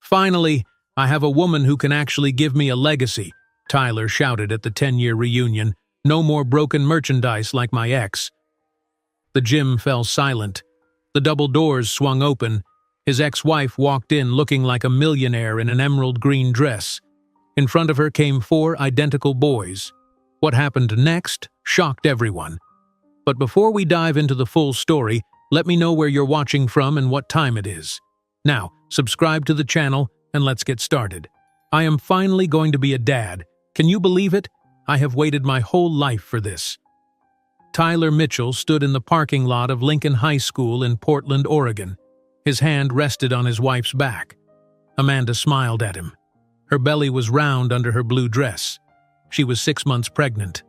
Finally, I have a woman who can actually give me a legacy, Tyler shouted at the 10-year reunion. No more broken merchandise like my ex. The gym fell silent. The double doors swung open. His ex-wife walked in looking like a millionaire in an emerald green dress. In front of her came 4 identical boys. What happened next shocked everyone. But before we dive into the full story, let me know where you're watching from and what time it is. Now, subscribe to the channel and let's get started. I am finally going to be a dad. Can you believe it? I have waited my whole life for this. Tyler Mitchell stood in the parking lot of Lincoln High School in Portland, Oregon. His hand rested on his wife's back. Amanda smiled at him. Her belly was round under her blue dress. She was 6 months pregnant.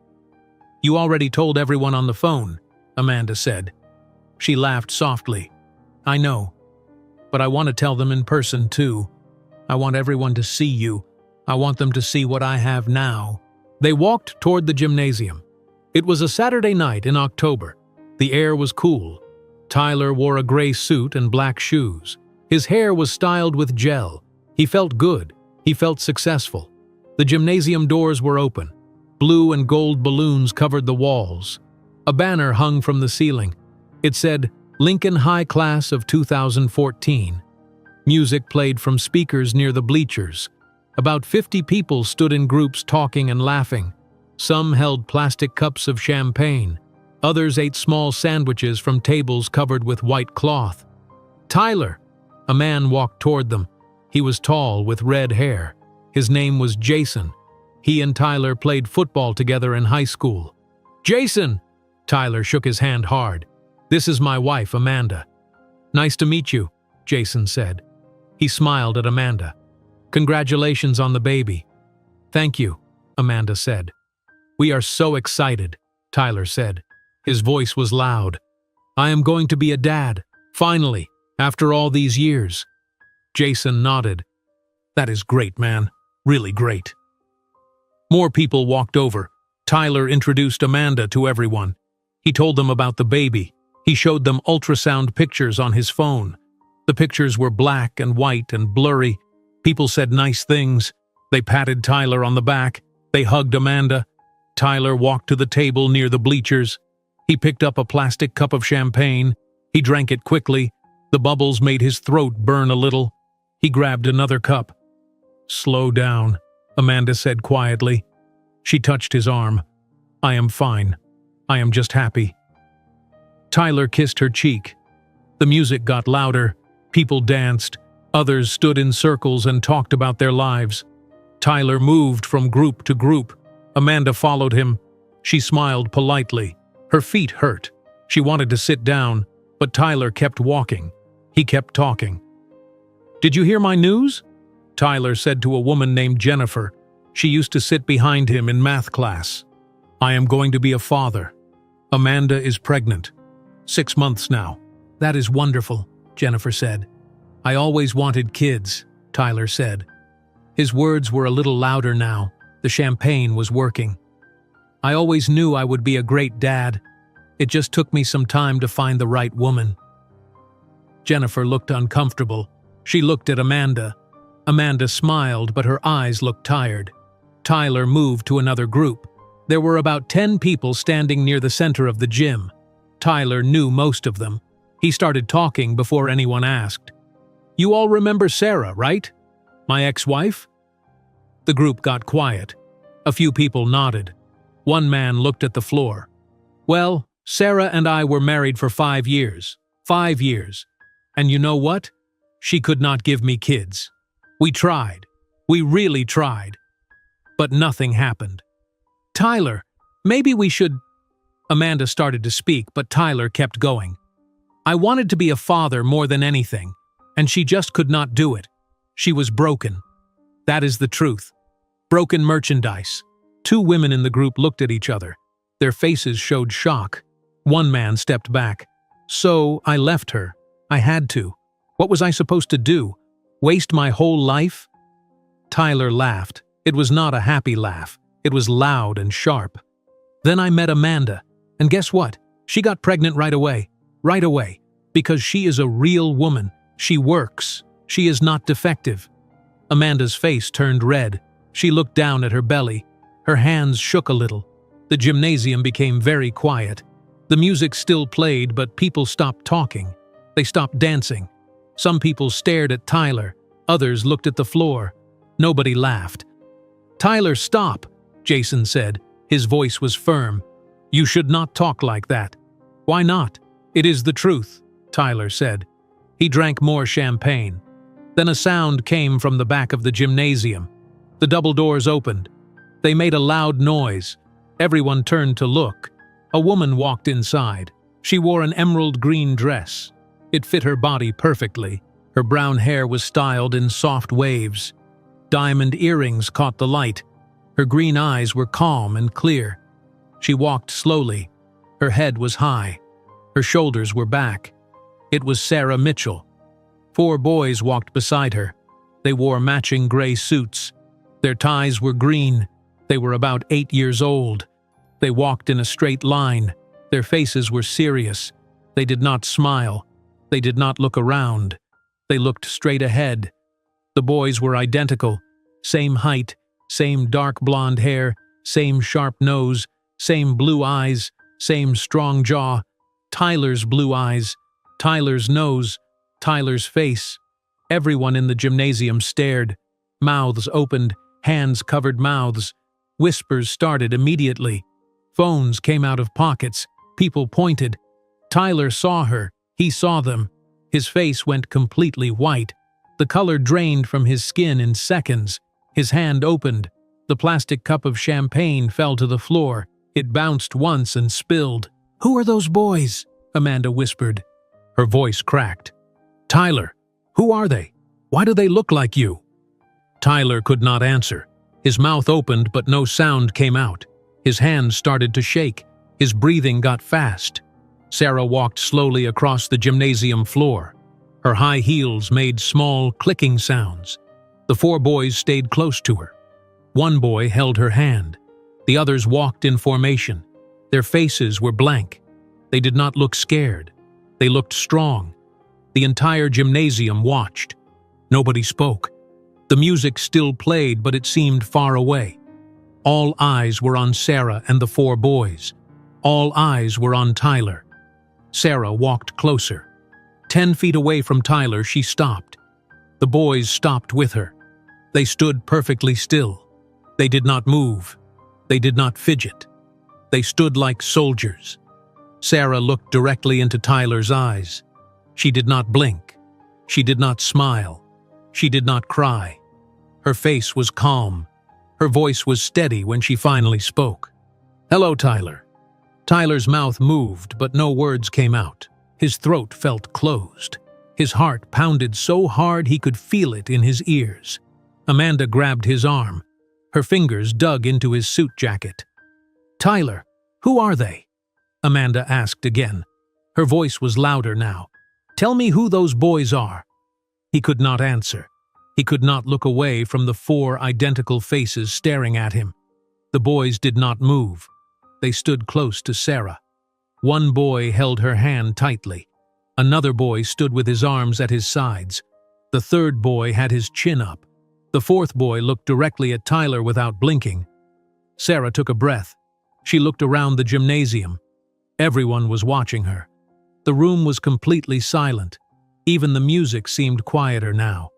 "You already told everyone on the phone," Amanda said. She laughed softly. "I know, but I want to tell them in person too. I want everyone to see you. I want them to see what I have now." They walked toward the gymnasium. It was a Saturday night in October. The air was cool. Tyler wore a gray suit and black shoes. His hair was styled with gel. He felt good. He felt successful. The gymnasium doors were open. Blue and gold balloons covered the walls. A banner hung from the ceiling. It said, "Lincoln High Class of 2014. Music played from speakers near the bleachers. About 50 people stood in groups talking and laughing. Some held plastic cups of champagne. Others ate small sandwiches from tables covered with white cloth. "Tyler!" A man walked toward them. He was tall, with red hair. His name was Jason. He and Tyler played football together in high school. "Jason!" Tyler shook his hand hard. "This is my wife, Amanda." "Nice to meet you," Jason said. He smiled at Amanda. "Congratulations on the baby." "Thank you," Amanda said. "We are so excited," Tyler said. His voice was loud. "I am going to be a dad, finally, after all these years." Jason nodded. "That is great, man. Really great." More people walked over. Tyler introduced Amanda to everyone. He told them about the baby. He showed them ultrasound pictures on his phone. The pictures were black and white and blurry. People said nice things. They patted Tyler on the back. They hugged Amanda. Tyler walked to the table near the bleachers. He picked up a plastic cup of champagne. He drank it quickly. The bubbles made his throat burn a little. He grabbed another cup. "Slow down," Amanda said quietly. She touched his arm. "I am fine. I am just happy." Tyler kissed her cheek. The music got louder. People danced. Others stood in circles and talked about their lives. Tyler moved from group to group. Amanda followed him. She smiled politely. Her feet hurt. She wanted to sit down, but Tyler kept walking. He kept talking. "Did you hear my news?" Tyler said to a woman named Jennifer. She used to sit behind him in math class. "I am going to be a father. Amanda is pregnant. 6 months now." "That is wonderful," Jennifer said. "I always wanted kids," Tyler said. His words were a little louder now. The champagne was working. "I always knew I would be a great dad. It just took me some time to find the right woman." Jennifer looked uncomfortable. She looked at Amanda. Amanda smiled, but her eyes looked tired. Tyler moved to another group. There were about 10 people standing near the center of the gym. Tyler knew most of them. He started talking before anyone asked. "You all remember Sarah, right? My ex-wife?" The group got quiet. A few people nodded. One man looked at the floor. "Well, Sarah and I were married for 5 years. 5 years. And you know what? She could not give me kids. We tried. We really tried. But nothing happened." "Tyler, maybe we should—" Amanda started to speak, but Tyler kept going. "I wanted to be a father more than anything, and she just could not do it. She was broken. That is the truth. Broken merchandise." 2 women in the group looked at each other. Their faces showed shock. One man stepped back. "So I left her. I had to. What was I supposed to do? Waste my whole life?" Tyler laughed. It was not a happy laugh. It was loud and sharp. "Then I met Amanda, and guess what? She got pregnant right away. Right away. Because she is a real woman. She works. She is not defective. Amanda's face turned red. She looked down at her belly. Her hands shook a little. The gymnasium became very quiet. The music still played, but people stopped talking. They stopped dancing. Some people stared at Tyler. Others looked at the floor. Nobody laughed. "Tyler, stop," Jason said. His voice was firm. "You should not talk like that." "Why not? It is the truth," Tyler said. He drank more champagne. Then a sound came from the back of the gymnasium. The double doors opened. They made a loud noise. Everyone turned to look. A woman walked inside. She wore an emerald green dress. It fit her body perfectly. Her brown hair was styled in soft waves. Diamond earrings caught the light. Her green eyes were calm and clear. She walked slowly. Her head was high. Her shoulders were back. It was Sarah Mitchell. 4 boys walked beside her. They wore matching gray suits. Their ties were green. They were about 8 years old. They walked in a straight line. Their faces were serious. They did not smile. They did not look around. They looked straight ahead. The boys were identical. Same height, same dark blonde hair, same sharp nose, same blue eyes, same strong jaw. Tyler's blue eyes, Tyler's nose, Tyler's face. Everyone in the gymnasium stared. Mouths opened, hands covered mouths. Whispers started immediately. Phones came out of pockets. People pointed. Tyler saw her. He saw them. His face went completely white. The color drained from his skin in seconds. His hand opened. The plastic cup of champagne fell to the floor. It bounced once and spilled. "Who are those boys?" Amanda whispered. Her voice cracked. "Tyler, who are they? Why do they look like you?" Tyler could not answer. His mouth opened, but no sound came out. His hands started to shake. His breathing got fast. Sarah walked slowly across the gymnasium floor. Her high heels made small, clicking sounds. The 4 boys stayed close to her. 1 boy held her hand. The others walked in formation. Their faces were blank. They did not look scared. They looked strong. The entire gymnasium watched. Nobody spoke. The music still played, but it seemed far away. All eyes were on Sarah and the 4 boys. All eyes were on Tyler. Sarah walked closer. 10 feet away from Tyler, she stopped. The boys stopped with her. They stood perfectly still. They did not move. They did not fidget. They stood like soldiers. Sarah looked directly into Tyler's eyes. She did not blink. She did not smile. She did not cry. Her face was calm. Her voice was steady when she finally spoke. "Hello, Tyler." Tyler's mouth moved, but no words came out. His throat felt closed. His heart pounded so hard he could feel it in his ears. Amanda grabbed his arm. Her fingers dug into his suit jacket. "Tyler, who are they?" Amanda asked again. Her voice was louder now. "Tell me who those boys are." He could not answer. He could not look away from the 4 identical faces staring at him. The boys did not move. They stood close to Sarah. 1 boy held her hand tightly. Another boy stood with his arms at his sides. The 3rd boy had his chin up. The 4th boy looked directly at Tyler without blinking. Sarah took a breath. She looked around the gymnasium. Everyone was watching her. The room was completely silent. Even the music seemed quieter now.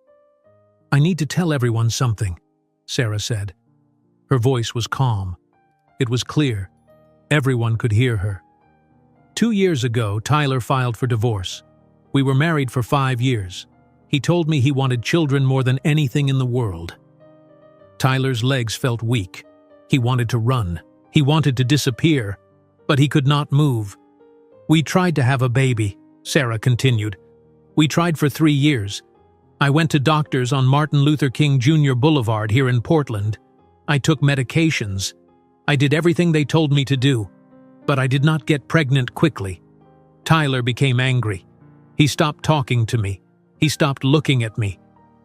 "I need to tell everyone something," Sarah said. Her voice was calm. It was clear. Everyone could hear her. 2 years ago, Tyler filed for divorce. We were married for 5 years. He told me he wanted children more than anything in the world. Tyler's legs felt weak. He wanted to run. He wanted to disappear, but he could not move. "We tried to have a baby," Sarah continued. "We tried for 3 years. I went to doctors on Martin Luther King Jr. Boulevard here in Portland. I took medications. I did everything they told me to do, but I did not get pregnant quickly." Tyler became angry. He stopped talking to me. He stopped looking at me.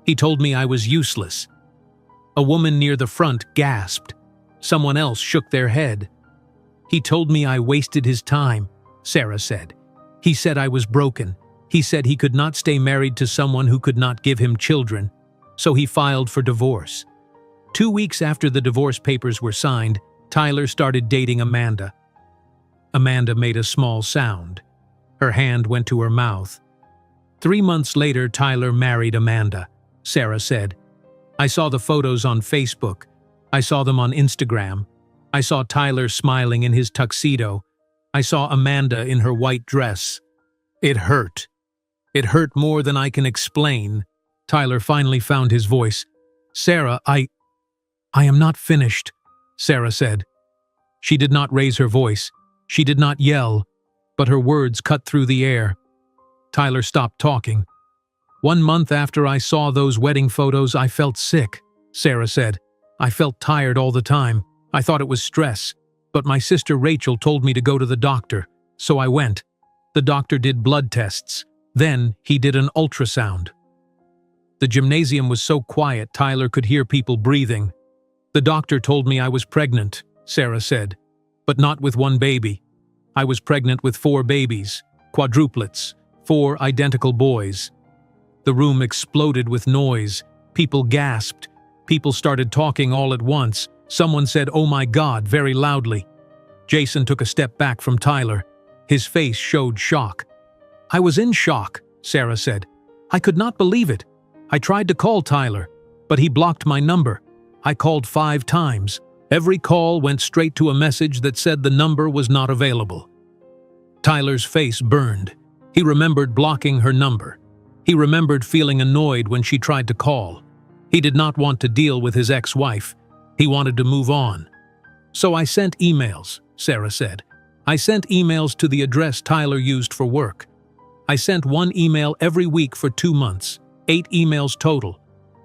He told me I was useless. A woman near the front gasped. Someone else shook their head. "He told me I wasted his time," Sarah said. "He said I was broken. He said he could not stay married to someone who could not give him children. so he filed for divorce. 2 weeks after the divorce papers were signed, Tyler started dating Amanda. Amanda made a small sound. Her hand went to her mouth. 3 months later, Tyler married Amanda. Sarah said, "I saw the photos on Facebook. I saw them on Instagram. I saw Tyler smiling in his tuxedo. I saw Amanda in her white dress. It hurt. It hurt more than I can explain." Tyler finally found his voice. "Sarah, I am not finished," Sarah said. She did not raise her voice. She did not yell, but her words cut through the air. Tyler stopped talking. "1 month after I saw those wedding photos, I felt sick," Sarah said. "I felt tired all the time. I thought it was stress, but my sister Rachel told me to go to the doctor, so I went. The doctor did blood tests. Then he did an ultrasound." The gymnasium was so quiet Tyler could hear people breathing. "The doctor told me I was pregnant," Sarah said, "but not with one baby. I was pregnant with 4 babies, quadruplets, 4 identical boys." The room exploded with noise. People gasped. People started talking all at once. Someone said, "Oh my God," very loudly. Jason took a step back from Tyler. His face showed shock. "I was in shock," Sarah said. "I could not believe it. I tried to call Tyler, but he blocked my number. I called 5 times. Every call went straight to a message that said the number was not available." Tyler's face burned. He remembered blocking her number. He remembered feeling annoyed when she tried to call. He did not want to deal with his ex-wife. He wanted to move on. "So I sent emails," Sarah said. "I sent emails to the address Tyler used for work. I sent 1 email every week for 2 months, 8 emails total.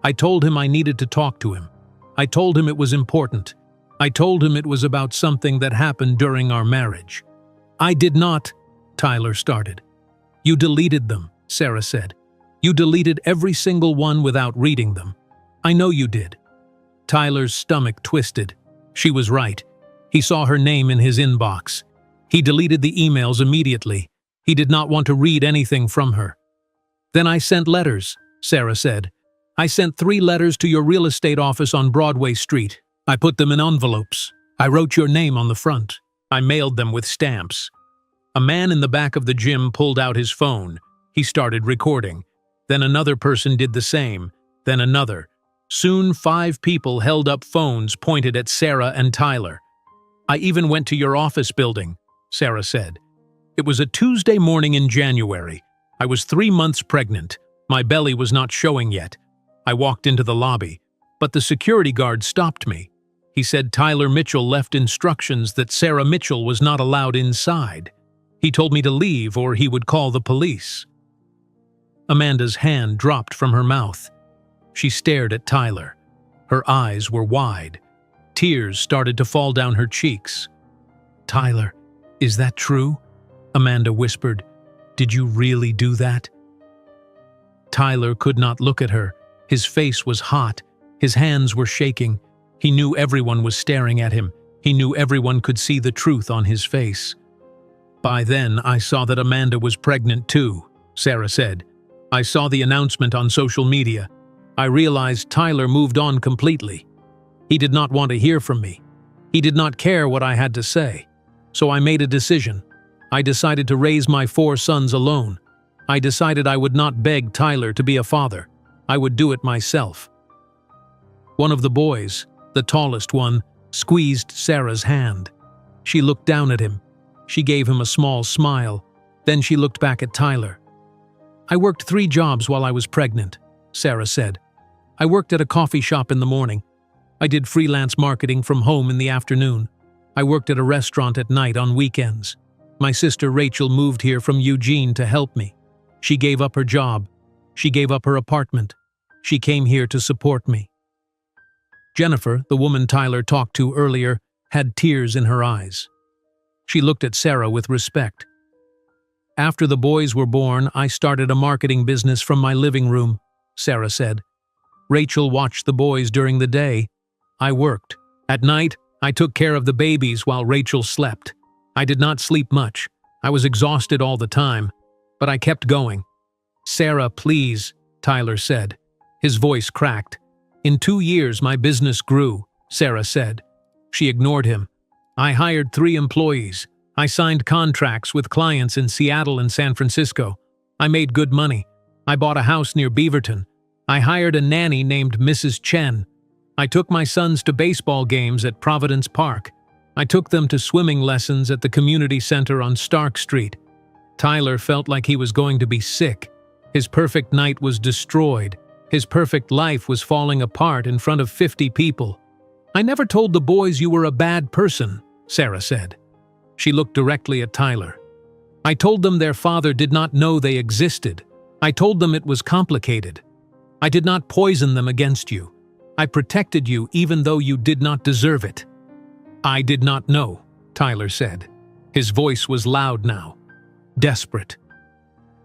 I told him I needed to talk to him. I told him it was important. I told him it was about something that happened during our marriage." "I did not," Tyler started. "You deleted them," Sarah said. "You deleted every single one without reading them. I know you did." Tyler's stomach twisted. She was right. He saw her name in his inbox. He deleted the emails immediately. He did not want to read anything from her. "Then I sent letters," Sarah said. "I sent 3 letters to your real estate office on Broadway Street. I put them in envelopes. I wrote your name on the front. I mailed them with stamps." A man in the back of the gym pulled out his phone. He started recording. Then another person did the same. Then another. Soon 5 people held up phones pointed at Sarah and Tyler. "I even went to your office building," Sarah said. "It was a Tuesday morning in January. I was 3 months pregnant. My belly was not showing yet. I walked into the lobby, but the security guard stopped me. He said Tyler Mitchell left instructions that Sarah Mitchell was not allowed inside. He told me to leave or he would call the police." Amanda's hand dropped from her mouth. She stared at Tyler. Her eyes were wide. Tears started to fall down her cheeks. "Tyler, is that true?" Amanda whispered. "Did you really do that?" Tyler could not look at her. His face was hot. His hands were shaking. He knew everyone was staring at him. He knew everyone could see the truth on his face. "By then, I saw that Amanda was pregnant too," Sarah said. "I saw the announcement on social media. I realized Tyler moved on completely. He did not want to hear from me. He did not care what I had to say. So I made a decision. I decided to raise my 4 sons alone. I decided I would not beg Tyler to be a father. I would do it myself." One of the boys, the tallest one, squeezed Sarah's hand. She looked down at him. She gave him a small smile. Then she looked back at Tyler. "I worked 3 jobs while I was pregnant," Sarah said. "I worked at a coffee shop in the morning. I did freelance marketing from home in the afternoon. I worked at a restaurant at night on weekends. My sister Rachel moved here from Eugene to help me. She gave up her job. She gave up her apartment. She came here to support me." Jennifer, the woman Tyler talked to earlier, had tears in her eyes. She looked at Sarah with respect. "After the boys were born, I started a marketing business from my living room," Sarah said. "Rachel watched the boys during the day. I worked. At night, I took care of the babies while Rachel slept. I did not sleep much. I was exhausted all the time, but I kept going." "Sarah, please," Tyler said. His voice cracked. "In 2 years, my business grew," Sarah said. She ignored him. "I hired 3 employees. I signed contracts with clients in Seattle and San Francisco. I made good money. I bought a house near Beaverton. I hired a nanny named Mrs. Chen. I took my sons to baseball games at Providence Park. I took them to swimming lessons at the community center on Stark Street." Tyler felt like he was going to be sick. His perfect night was destroyed. His perfect life was falling apart in front of 50 people. "I never told the boys you were a bad person," Sarah said. She looked directly at Tyler. "I told them their father did not know they existed. I told them it was complicated. I did not poison them against you. I protected you even though you did not deserve it." "I did not know," Tyler said. His voice was loud now, desperate.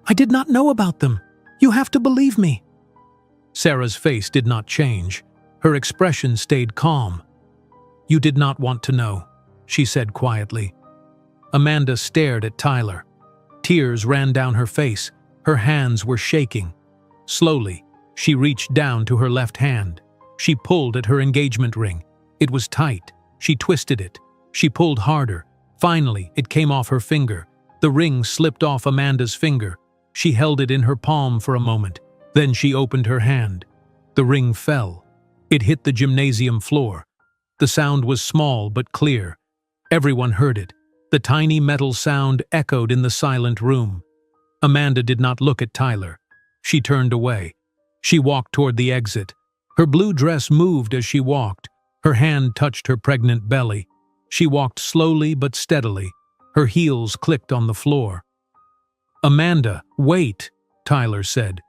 "I did not know about them. You have to believe me." Sarah's face did not change. Her expression stayed calm. "You did not want to know," she said quietly. Amanda stared at Tyler. Tears ran down her face. Her hands were shaking. Slowly, she reached down to her left hand. She pulled at her engagement ring. It was tight. She twisted it. She pulled harder. Finally, it came off her finger. The ring slipped off Amanda's finger. She held it in her palm for a moment. Then she opened her hand. The ring fell. It hit the gymnasium floor. The sound was small but clear. Everyone heard it. The tiny metal sound echoed in the silent room. Amanda did not look at Tyler. She turned away. She walked toward the exit. Her blue dress moved as she walked. Her hand touched her pregnant belly. She walked slowly but steadily. Her heels clicked on the floor. "Amanda, wait," Tyler said.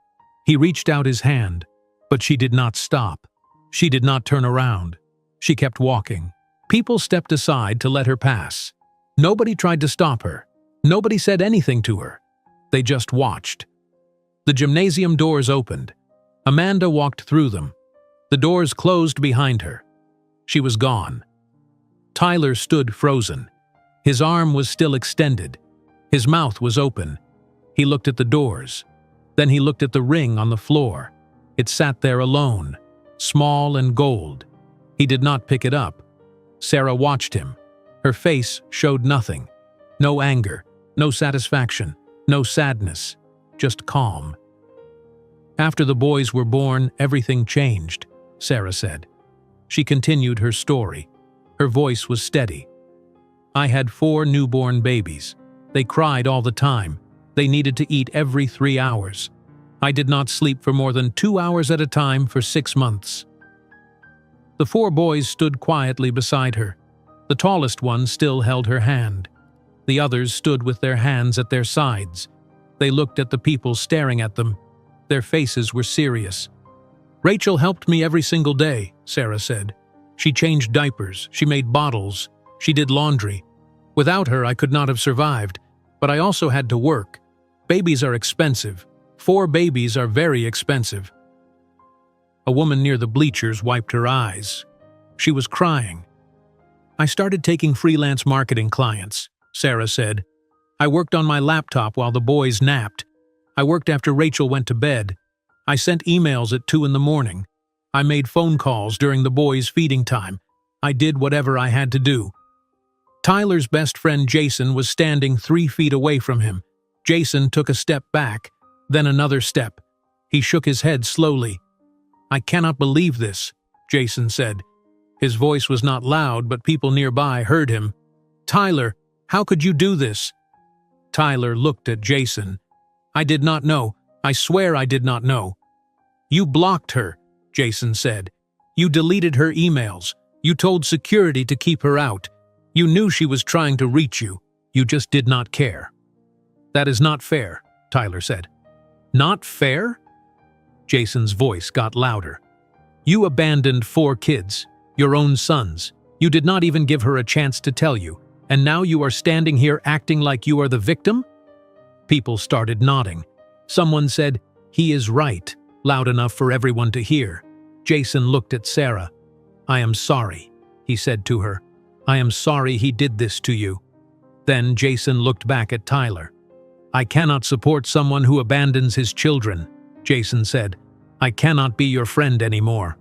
He reached out his hand, but she did not stop. She did not turn around. She kept walking. People stepped aside to let her pass. Nobody tried to stop her. Nobody said anything to her. They just watched. The gymnasium doors opened. Amanda walked through them. The doors closed behind her. She was gone. Tyler stood frozen. His arm was still extended. His mouth was open. He looked at the doors. Then he looked at the ring on the floor. It sat there alone, small and gold. He did not pick it up. Sarah watched him. Her face showed nothing. No anger, no satisfaction, no sadness, just calm. "After the boys were born, everything changed," Sarah said. She continued her story. Her voice was steady. "I had 4 newborn babies. They cried all the time. They needed to eat every 3 hours. I did not sleep for more than 2 hours at a time for 6 months." The 4 boys stood quietly beside her. The tallest one still held her hand. The others stood with their hands at their sides. They looked at the people staring at them. Their faces were serious. "Rachel helped me every single day," Sarah said. "She changed diapers, she made bottles, she did laundry. Without her, I could not have survived, but I also had to work. Babies are expensive. 4 babies are very expensive." A woman near the bleachers wiped her eyes. She was crying. "I started taking freelance marketing clients," Sarah said. "I worked on my laptop while the boys napped. I worked after Rachel went to bed. I sent emails at 2 in the morning. I made phone calls during the boys' feeding time. I did whatever I had to do." Tyler's best friend Jason was standing 3 feet away from him. Jason took a step back, then another step. He shook his head slowly. "I cannot believe this," Jason said. His voice was not loud, but people nearby heard him. "Tyler, how could you do this?" Tyler looked at Jason. "I did not know. I swear I did not know." "You blocked her," Jason said. "You deleted her emails. You told security to keep her out. You knew she was trying to reach you. You just did not care." "That is not fair," Tyler said. "Not fair?" Jason's voice got louder. "You abandoned 4 kids, your own sons. You did not even give her a chance to tell you, and now you are standing here acting like you are the victim?" People started nodding. Someone said, "He is right," loud enough for everyone to hear. Jason looked at Sarah. "I am sorry," he said to her. "I am sorry he did this to you." Then Jason looked back at Tyler. "I cannot support someone who abandons his children," Jason said. I cannot be your friend anymore."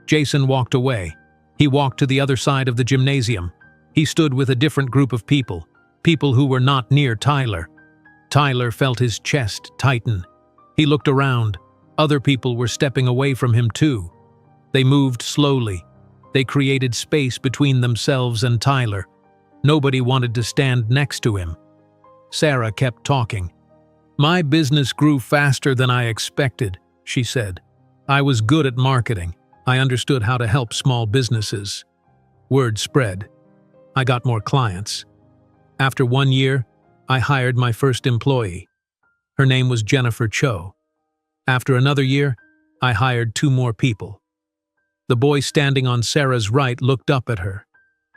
Jason walked away. He walked to the other side of the gymnasium. He stood with a different group of people who were not near Tyler. Tyler felt his chest tighten. He looked around. Other people were stepping away from him too. They moved slowly. They created space between themselves and Tyler. Nobody wanted to stand next to him. Sarah kept talking. "My business grew faster than I expected," she said. "I was good at marketing. I understood how to help small businesses. Word spread. I got more clients. After 1 year, I hired my first employee. Her name was Jennifer Cho. After another year, I hired 2 more people." The boy standing on Sarah's right looked up at her.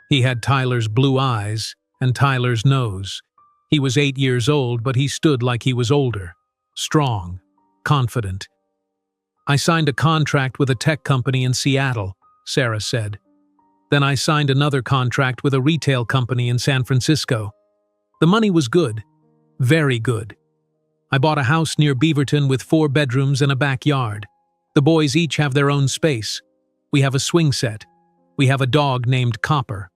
He had Tyler's blue eyes and Tyler's nose. He was 8 years old, but he stood like he was older, strong, confident. "I signed a contract with a tech company in Seattle," Sarah said. "Then I signed another contract with a retail company in San Francisco. The money was good, very good. I bought a house near Beaverton with 4 bedrooms and a backyard. The boys each have their own space. We have a swing set. We have a dog named Copper."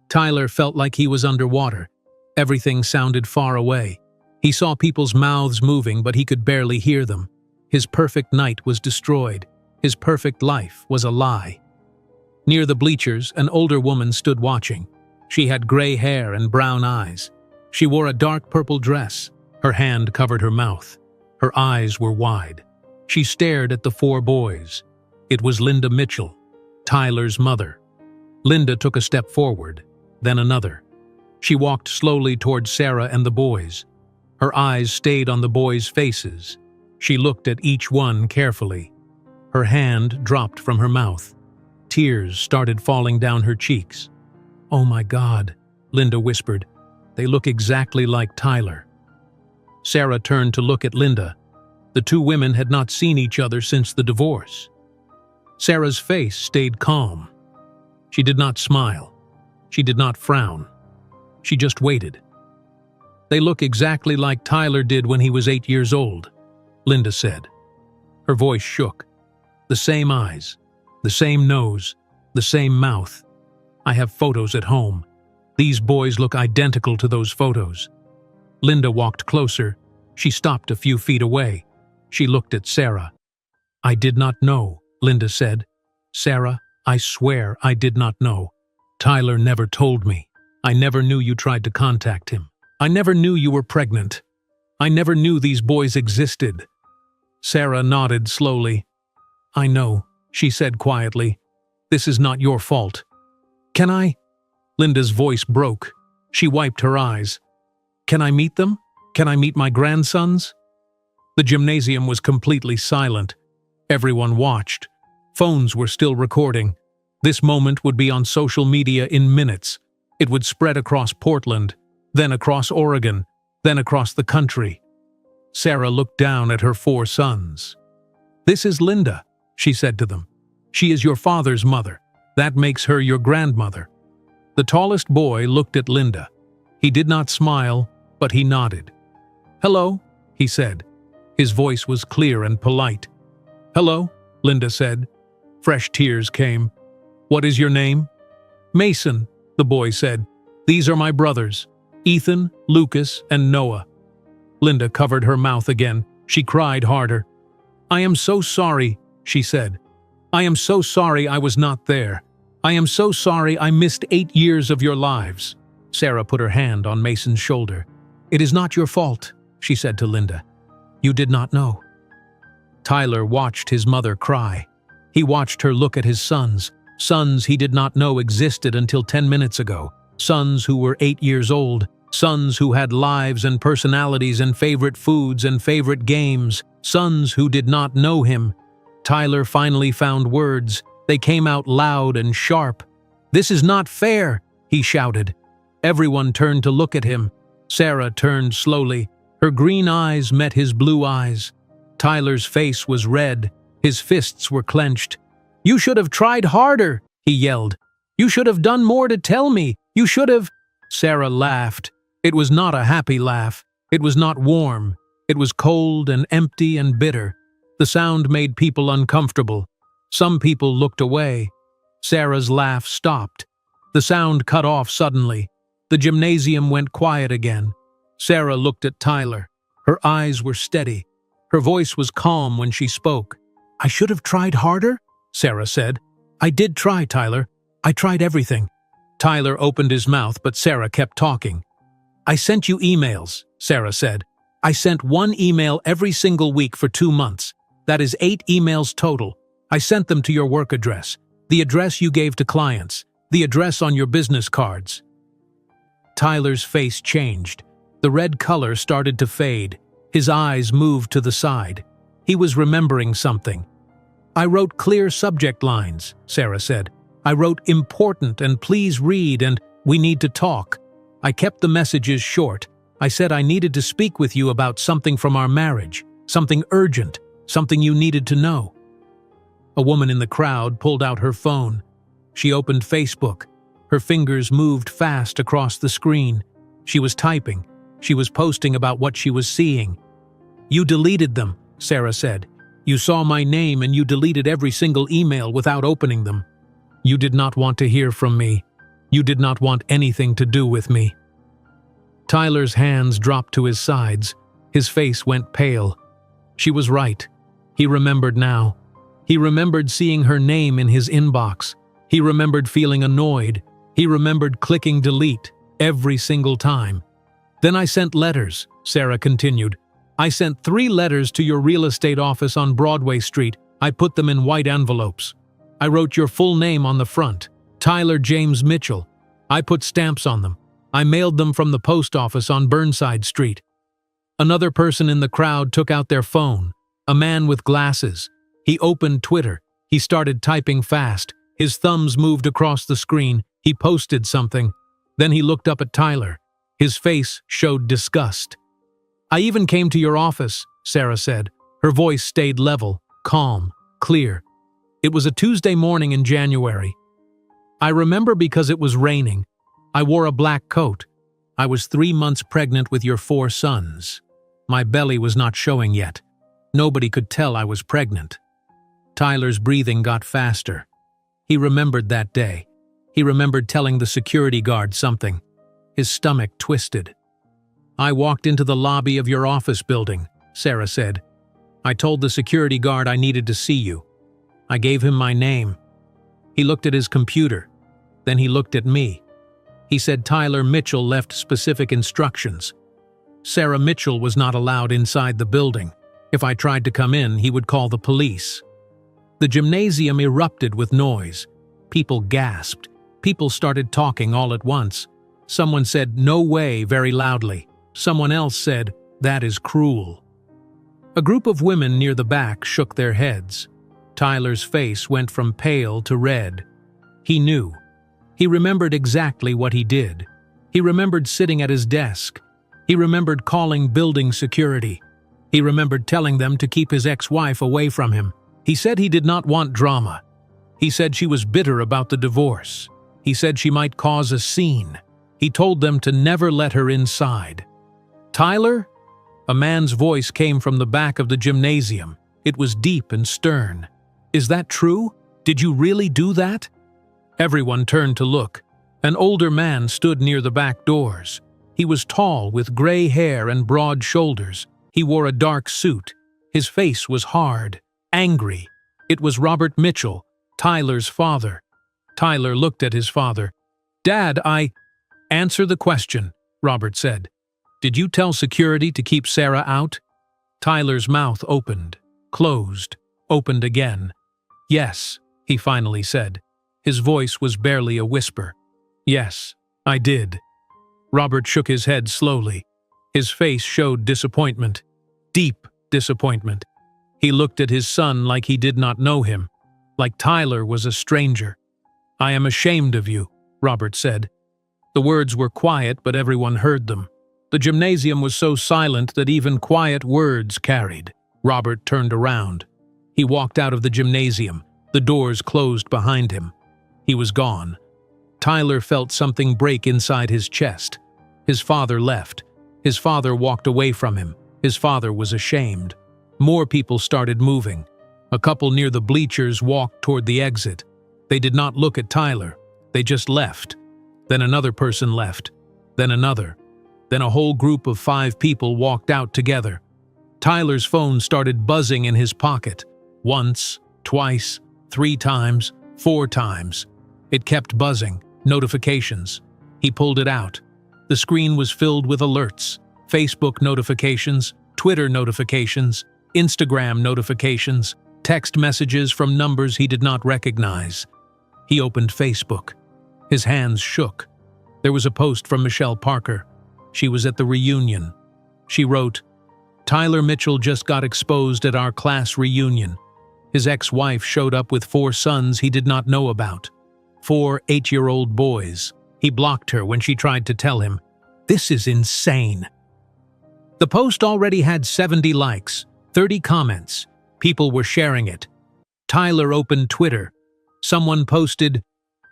Tyler felt like he was underwater. Everything sounded far away. He saw people's mouths moving, but he could barely hear them. His perfect night was destroyed. His perfect life was a lie. Near the bleachers, an older woman stood watching. She had gray hair and brown eyes. She wore a dark purple dress. Her hand covered her mouth. Her eyes were wide. She stared at the 4 boys. It was Linda Mitchell, Tyler's mother. Linda took a step forward, then another. She walked slowly toward Sarah and the boys. Her eyes stayed on the boys' faces. She looked at each one carefully. Her hand dropped from her mouth. Tears started falling down her cheeks. "Oh my God," Linda whispered. "They look exactly like Tyler." Sarah turned to look at Linda. The 2 women had not seen each other since the divorce. Sarah's face stayed calm. She did not smile. She did not frown. She just waited. "They look exactly like Tyler did when he was 8 years old," Linda said. Her voice shook. "The same eyes, the same nose, the same mouth. I have photos at home. These boys look identical to those photos." Linda walked closer. She stopped a few feet away. She looked at Sarah. "I did not know," Linda said. "Sarah, I swear I did not know. Tyler never told me. I never knew you tried to contact him. I never knew you were pregnant. I never knew these boys existed." Sarah nodded slowly. "I know," she said quietly. "This is not your fault." "Can I?" Linda's voice broke. She wiped her eyes. "Can I meet them? Can I meet my grandsons?" The gymnasium was completely silent. Everyone watched. Phones were still recording. This moment would be on social media in minutes. It would spread across Portland, then across Oregon, then across the country. Sarah looked down at her 4 sons. "This is Linda," she said to them. "She is your father's mother. That makes her your grandmother." The tallest boy looked at Linda. He did not smile, but he nodded. "Hello," he said. His voice was clear and polite. "Hello," Linda said. Fresh tears came. "What is your name?" "Mason," the boy said. "These are my brothers, Ethan, Lucas, and Noah." Linda covered her mouth again. She cried harder. "I am so sorry," she said. "I am so sorry I was not there. I am so sorry I missed 8 years of your lives." Sarah put her hand on Mason's shoulder. "It is not your fault," she said to Linda. "You did not know." Tyler watched his mother cry. He watched her look at his sons he did not know existed until 10 minutes ago, sons who were 8 years old, sons who had lives and personalities and favorite foods and favorite games, sons who did not know him. Tyler finally found words. They came out loud and sharp. "This is not fair," he shouted. Everyone turned to look at him. Sarah turned slowly. Her green eyes met his blue eyes. Tyler's face was red. His fists were clenched. "You should have tried harder," he yelled. "You should have done more to tell me. You should have—" Sarah laughed. It was not a happy laugh. It was not warm. It was cold and empty and bitter. The sound made people uncomfortable. Some people looked away. Sarah's laugh stopped. The sound cut off suddenly. The gymnasium went quiet again. Sarah looked at Tyler. Her eyes were steady. Her voice was calm when she spoke. "I should have tried harder," Sarah said. "I did try, Tyler. I tried everything." Tyler opened his mouth, but Sarah kept talking. "I sent you emails," Sarah said. "I sent one email every single week for 2 months. That is 8 emails total. I sent them to your work address, the address you gave to clients, the address on your business cards." Tyler's face changed. The red color started to fade. His eyes moved to the side. He was remembering something. "I wrote clear subject lines," Sarah said. "I wrote important and please read and we need to talk. I kept the messages short. I said I needed to speak with you about something from our marriage, something urgent, something you needed to know." A woman in the crowd pulled out her phone. She opened Facebook. Her fingers moved fast across the screen. She was typing. She was posting about what she was seeing. "You deleted them," Sarah said. "You saw my name and you deleted every single email without opening them. You did not want to hear from me. You did not want anything to do with me." Tyler's hands dropped to his sides. His face went pale. She was right. He remembered now. He remembered seeing her name in his inbox. He remembered feeling annoyed. He remembered clicking delete every single time. "Then I sent letters," Sarah continued. "I sent 3 letters to your real estate office on Broadway Street. I put them in white envelopes. I wrote your full name on the front, Tyler James Mitchell. I put stamps on them. I mailed them from the post office on Burnside Street." Another person in the crowd took out their phone, a man with glasses. He opened Twitter. He started typing fast. His thumbs moved across the screen. He posted something. Then he looked up at Tyler. His face showed disgust. "I even came to your office," Sarah said. Her voice stayed level, calm, clear. "It was a Tuesday morning in January. I remember because it was raining. I wore a black coat. I was 3 months pregnant with your 4 sons. My belly was not showing yet. Nobody could tell I was pregnant." Tyler's breathing got faster. He remembered that day. He remembered telling the security guard something. His stomach twisted. "I walked into the lobby of your office building," Sarah said. "I told the security guard I needed to see you. I gave him my name. He looked at his computer. Then he looked at me. He said Tyler Mitchell left specific instructions. Sarah Mitchell was not allowed inside the building. If I tried to come in, he would call the police." The gymnasium erupted with noise. People gasped. People started talking all at once. Someone said, "No way," very loudly. Someone else said, "That is cruel." A group of women near the back shook their heads. Tyler's face went from pale to red. He knew. He remembered exactly what he did. He remembered sitting at his desk. He remembered calling building security. He remembered telling them to keep his ex-wife away from him. He said he did not want drama. He said she was bitter about the divorce. He said she might cause a scene. He told them to never let her inside. "Tyler?" A man's voice came from the back of the gymnasium. It was deep and stern. "Is that true? Did you really do that?" Everyone turned to look. An older man stood near the back doors. He was tall, with gray hair and broad shoulders. He wore a dark suit. His face was hard, angry. It was Robert Mitchell, Tyler's father. Tyler looked at his father. "Dad, Answer the question," Robert said. "Did you tell security to keep Sarah out?" Tyler's mouth opened, closed, opened again. "Yes," he finally said. His voice was barely a whisper. "Yes, I did." Robert shook his head slowly. His face showed disappointment, deep disappointment. He looked at his son like he did not know him, like Tyler was a stranger. "I am ashamed of you," Robert said. The words were quiet, but everyone heard them. The gymnasium was so silent that even quiet words carried. Robert turned around. He walked out of the gymnasium. The doors closed behind him. He was gone. Tyler felt something break inside his chest. His father left. His father walked away from him. His father was ashamed. More people started moving. A couple near the bleachers walked toward the exit. They did not look at Tyler. They just left. Then another person left. Then another. Then a whole group of 5 people walked out together. Tyler's phone started buzzing in his pocket. Once, twice, 3 times, 4 times. It kept buzzing. Notifications. He pulled it out. The screen was filled with alerts. Facebook notifications, Twitter notifications, Instagram notifications, text messages from numbers he did not recognize. He opened Facebook. His hands shook. There was a post from Michelle Parker. She was at the reunion. She wrote, "Tyler Mitchell just got exposed at our class reunion. His ex-wife showed up with 4 sons he did not know about. 4 8-year-old boys. He blocked her when she tried to tell him. This is insane." The post already had 70 likes, 30 comments. People were sharing it. Tyler opened Twitter. Someone posted,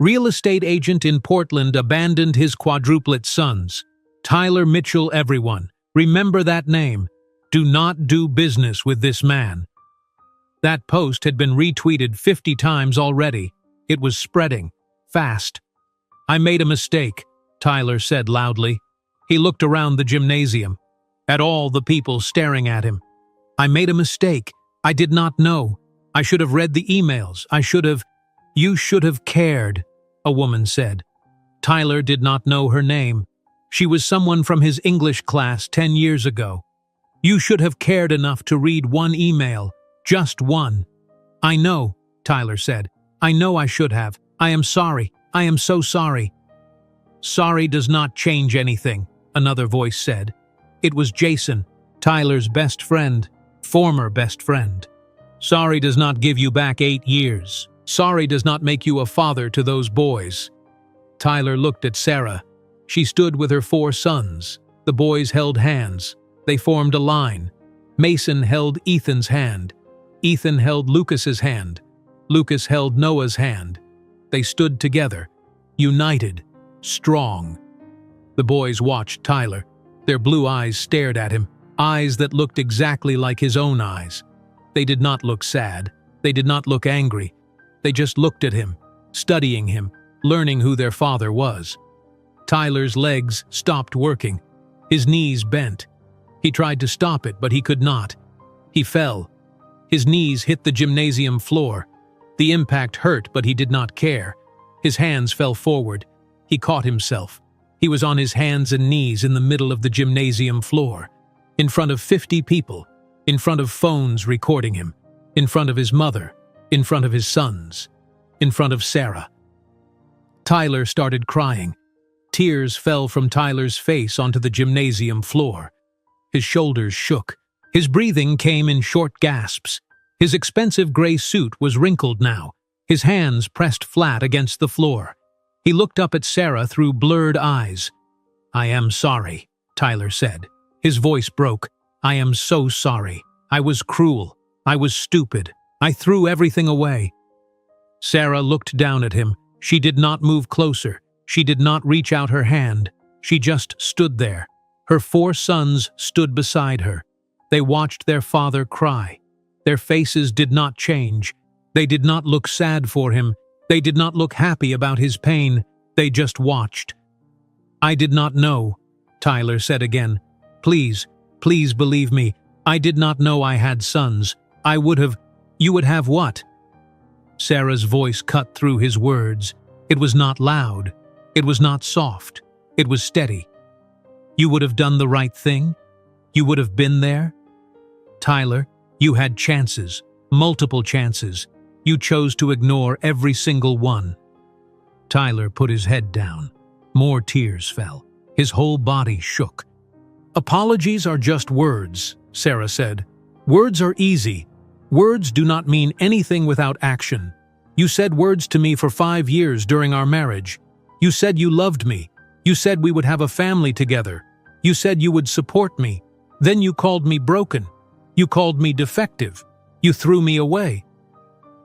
"Real estate agent in Portland abandoned his quadruplet sons. Tyler Mitchell, everyone. Remember that name. Do not do business with this man." That post had been retweeted 50 times already. It was spreading. Fast. "I made a mistake," Tyler said loudly. He looked around the gymnasium, at all the people staring at him. "I made a mistake. I did not know. I should have read the emails. I should have—" "You should have cared," a woman said. Tyler did not know her name. She was someone from his English class 10 years ago. "You should have cared enough to read one email. Just one." "I know," Tyler said. "I know I should have. I am sorry. I am so sorry." "Sorry does not change anything," another voice said. It was Jason, Tyler's best friend, former best friend. "Sorry does not give you back 8 years. Sorry does not make you a father to those boys." Tyler looked at Sarah. She stood with her 4 sons. The boys held hands. They formed a line. Mason held Ethan's hand. Ethan held Lucas's hand. Lucas held Noah's hand. They stood together, united, strong. The boys watched Tyler. Their blue eyes stared at him, eyes that looked exactly like his own eyes. They did not look sad. They did not look angry. They just looked at him, studying him, learning who their father was. Tyler's legs stopped working. His knees bent. He tried to stop it, but he could not. He fell. His knees hit the gymnasium floor. The impact hurt, but he did not care. His hands fell forward. He caught himself. He was on his hands and knees in the middle of the gymnasium floor, in front of 50 people, in front of phones recording him, in front of his mother, in front of his sons, in front of Sarah. Tyler started crying. Tears fell from Tyler's face onto the gymnasium floor. His shoulders shook. His breathing came in short gasps. His expensive gray suit was wrinkled now, his hands pressed flat against the floor. He looked up at Sarah through blurred eyes. "I am sorry," Tyler said. His voice broke. "I am so sorry. I was cruel. I was stupid. I threw everything away." Sarah looked down at him. She did not move closer. She did not reach out her hand. She just stood there. Her 4 sons stood beside her. They watched their father cry. Their faces did not change. They did not look sad for him. They did not look happy about his pain. They just watched. "I did not know," Tyler said again. Please believe me. I did not know I had sons. I would have—" "You would have what?" Sarah's voice cut through his words. It was not loud. It was not soft. It was steady. "You would have done the right thing? You would have been there? Tyler, you had chances, multiple chances. You chose to ignore every single one." Tyler put his head down. More tears fell. His whole body shook. "Apologies are just words," Sarah said. "Words are easy. Words do not mean anything without action. You said words to me for 5 years during our marriage. You said you loved me. You said we would have a family together. You said you would support me. Then you called me broken. You called me defective. You threw me away."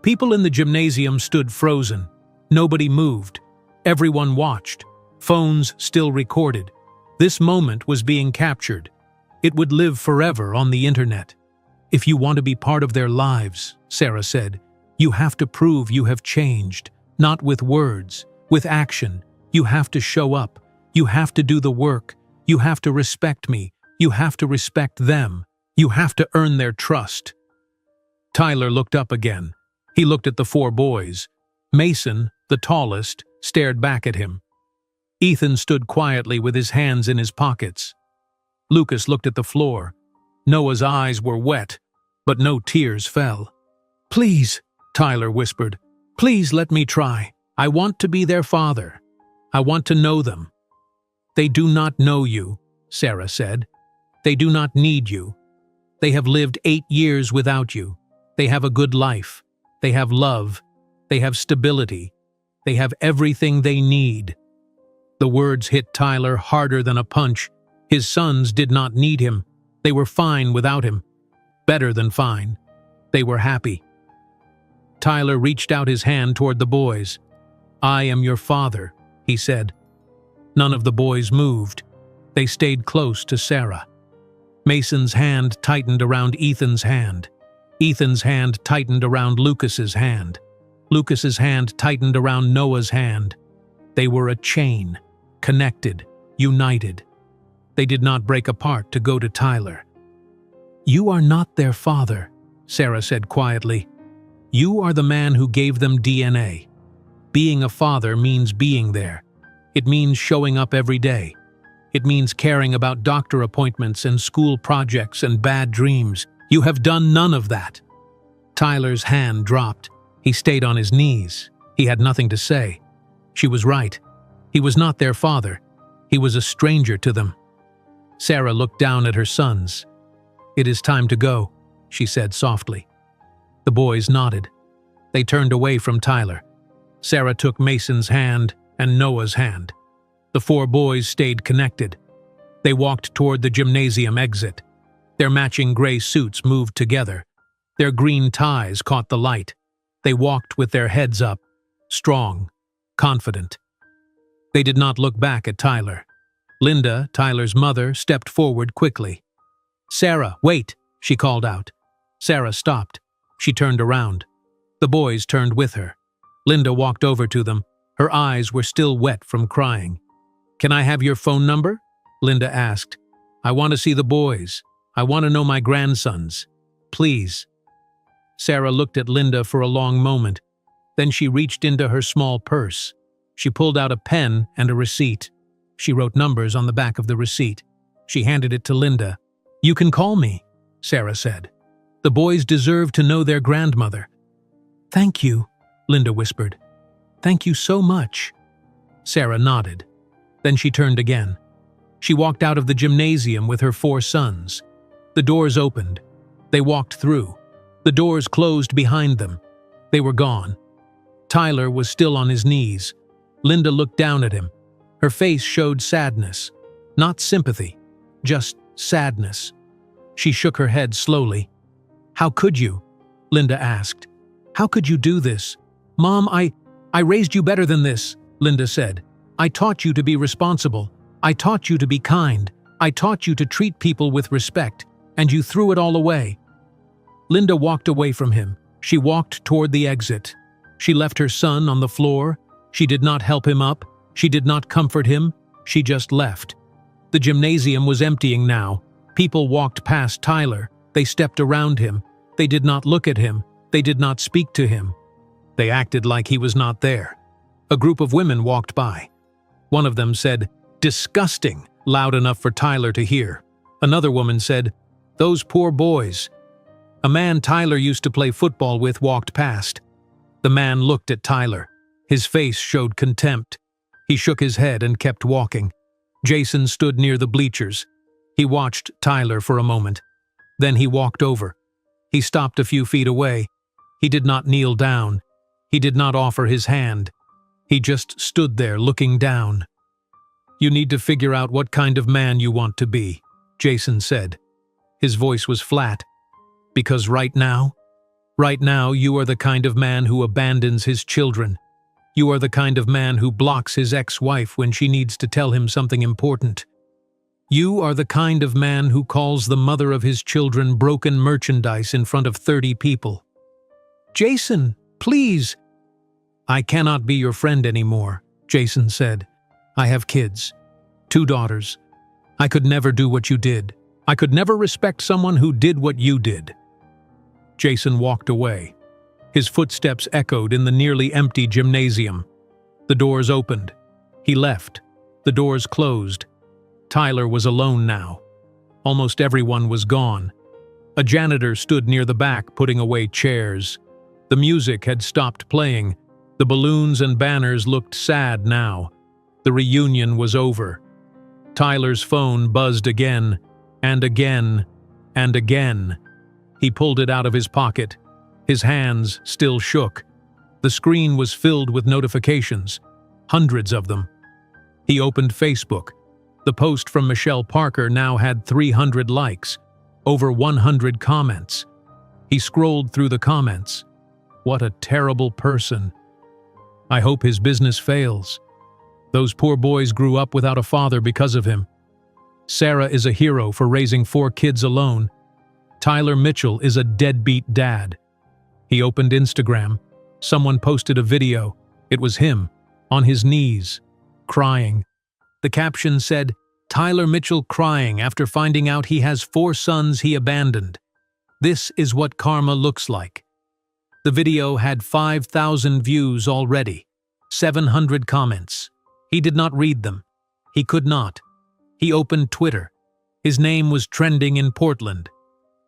People in the gymnasium stood frozen. Nobody moved. Everyone watched. Phones still recorded. This moment was being captured. It would live forever on the internet. If you want to be part of their lives, Sarah said, you have to prove you have changed, not with words, with action. You have to show up. You have to do the work. You have to respect me. You have to respect them. You have to earn their trust. Tyler looked up again. He looked at the 4 boys. Mason, the tallest, stared back at him. Ethan stood quietly with his hands in his pockets. Lucas looked at the floor. Noah's eyes were wet, but no tears fell. "Please," Tyler whispered, "please let me try. I want to be their father. I want to know them." "They do not know you," Sarah said. "They do not need you. They have lived 8 years without you. They have a good life. They have love. They have stability. They have everything they need." The words hit Tyler harder than a punch. His sons did not need him. They were fine without him. Better than fine. They were happy. Tyler reached out his hand toward the boys. "I am your father," he said. None of the boys moved. They stayed close to Sarah. Mason's hand tightened around Ethan's hand. Ethan's hand tightened around Lucas's hand. Lucas's hand tightened around Noah's hand. They were a chain, connected, united. They did not break apart to go to Tyler. "You are not their father," Sarah said quietly. "You are the man who gave them DNA. Being a father means being there. It means showing up every day. It means caring about doctor appointments and school projects and bad dreams. You have done none of that." Tyler's hand dropped. He stayed on his knees. He had nothing to say. She was right. He was not their father. He was a stranger to them. Sarah looked down at her sons. "It is time to go," she said softly. The boys nodded. They turned away from Tyler. Sarah took Mason's hand and Noah's hand. The 4 boys stayed connected. They walked toward the gymnasium exit. Their matching gray suits moved together. Their green ties caught the light. They walked with their heads up, strong, confident. They did not look back at Tyler. Linda, Tyler's mother, stepped forward quickly. "Sarah, wait," she called out. Sarah stopped. She turned around. The boys turned with her. Linda walked over to them. Her eyes were still wet from crying. "Can I have your phone number?" Linda asked. "I want to see the boys. I want to know my grandsons. Please." Sarah looked at Linda for a long moment. Then she reached into her small purse. She pulled out a pen and a receipt. She wrote numbers on the back of the receipt. She handed it to Linda. "You can call me," Sarah said. "The boys deserve to know their grandmother." "Thank you," Linda whispered. "Thank you so much." Sarah nodded. Then she turned again. She walked out of the gymnasium with her 4 sons. The doors opened. They walked through. The doors closed behind them. They were gone. Tyler was still on his knees. Linda looked down at him. Her face showed sadness. Not sympathy, just sadness. She shook her head slowly. "How could you?" Linda asked. "How could you do this?" "Mom, I raised you better than this," Linda said. "I taught you to be responsible. I taught you to be kind. I taught you to treat people with respect, and you threw it all away." Linda walked away from him. She walked toward the exit. She left her son on the floor. She did not help him up. She did not comfort him. She just left. The gymnasium was emptying now. People walked past Tyler. They stepped around him. They did not look at him. They did not speak to him. They acted like he was not there. A group of women walked by. One of them said, "Disgusting," loud enough for Tyler to hear. Another woman said, "Those poor boys." A man Tyler used to play football with walked past. The man looked at Tyler. His face showed contempt. He shook his head and kept walking. Jason stood near the bleachers. He watched Tyler for a moment. Then he walked over. He stopped a few feet away. He did not kneel down. He did not offer his hand. He just stood there looking down. "You need to figure out what kind of man you want to be," Jason said. His voice was flat. "Because right now you are the kind of man who abandons his children. You are the kind of man who blocks his ex-wife when she needs to tell him something important. You are the kind of man who calls the mother of his children broken merchandise in front of 30 people. Jason, please. I cannot be your friend anymore, Jason said. I have kids, 2 daughters. I could never do what you did. I could never respect someone who did what you did. Jason walked away. His footsteps echoed in the nearly empty gymnasium. The doors opened. He left. The doors closed. Tyler was alone now. Almost everyone was gone. A janitor stood near the back putting away chairs. The music had stopped playing. The balloons and banners looked sad now. The reunion was over. Tyler's phone buzzed again, and again, and again. He pulled it out of his pocket. His hands still shook. The screen was filled with notifications, hundreds of them. He opened Facebook. The post from Michelle Parker now had 300 likes, over 100 comments. He scrolled through the comments. What a terrible person. I hope his business fails. Those poor boys grew up without a father because of him. Sarah is a hero for raising 4 kids alone. Tyler Mitchell is a deadbeat dad. He opened Instagram. Someone posted a video. It was him, on his knees, crying. The caption said, Tyler Mitchell crying after finding out he has 4 sons he abandoned. This is what karma looks like. The video had 5,000 views already, 700 comments. He did not read them. He could not. He opened Twitter. His name was trending in Portland.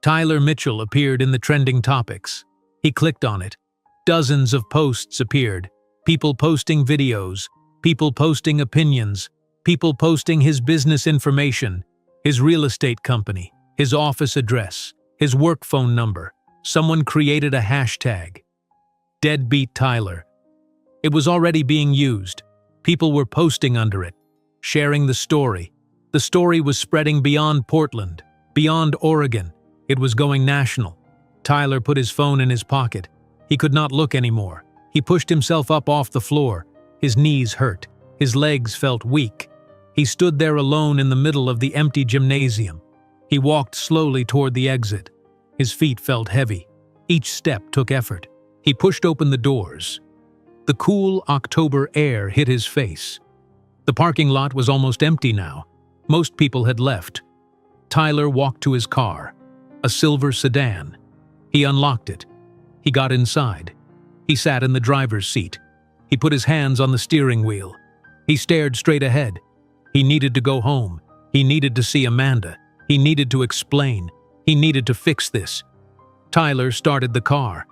Tyler Mitchell appeared in the trending topics. He clicked on it. Dozens of posts appeared. People posting videos, people posting opinions, people posting his business information, his real estate company, his office address, his work phone number. Someone created a hashtag. Deadbeat Tyler. It was already being used. People were posting under it, sharing the story. The story was spreading beyond Portland, beyond Oregon. It was going national. Tyler put his phone in his pocket. He could not look anymore. He pushed himself up off the floor. His knees hurt. His legs felt weak. He stood there alone in the middle of the empty gymnasium. He walked slowly toward the exit. His feet felt heavy. Each step took effort. He pushed open the doors. The cool October air hit his face. The parking lot was almost empty now. Most people had left. Tyler walked to his car, a silver sedan. He unlocked it. He got inside. He sat in the driver's seat. He put his hands on the steering wheel. He stared straight ahead. He needed to go home. He needed to see Amanda. He needed to explain. He needed to fix this. Tyler started the car.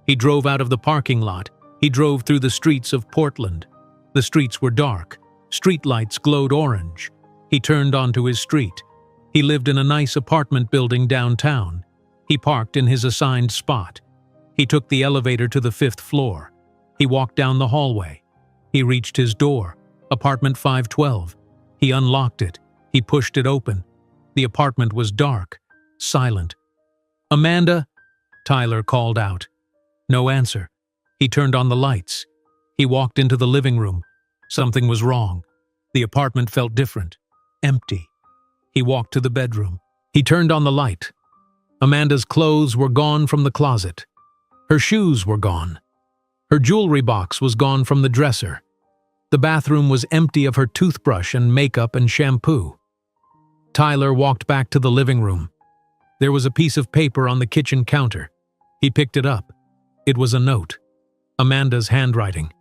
He drove out of the parking lot. He drove through the streets of Portland. The streets were dark. Streetlights glowed orange. He turned onto his street. He lived in a nice apartment building downtown. He parked in his assigned spot. He took the elevator to the 5th floor. He walked down the hallway. He reached his door, apartment 512. He unlocked it. He pushed it open. The apartment was dark, silent. Amanda, Tyler called out. No answer. He turned on the lights. He walked into the living room. Something was wrong. The apartment felt different, empty. He walked to the bedroom. He turned on the light. Amanda's clothes were gone from the closet. Her shoes were gone. Her jewelry box was gone from the dresser. The bathroom was empty of her toothbrush and makeup and shampoo. Tyler walked back to the living room. There was a piece of paper on the kitchen counter. He picked it up. It was a note. Amanda's handwriting.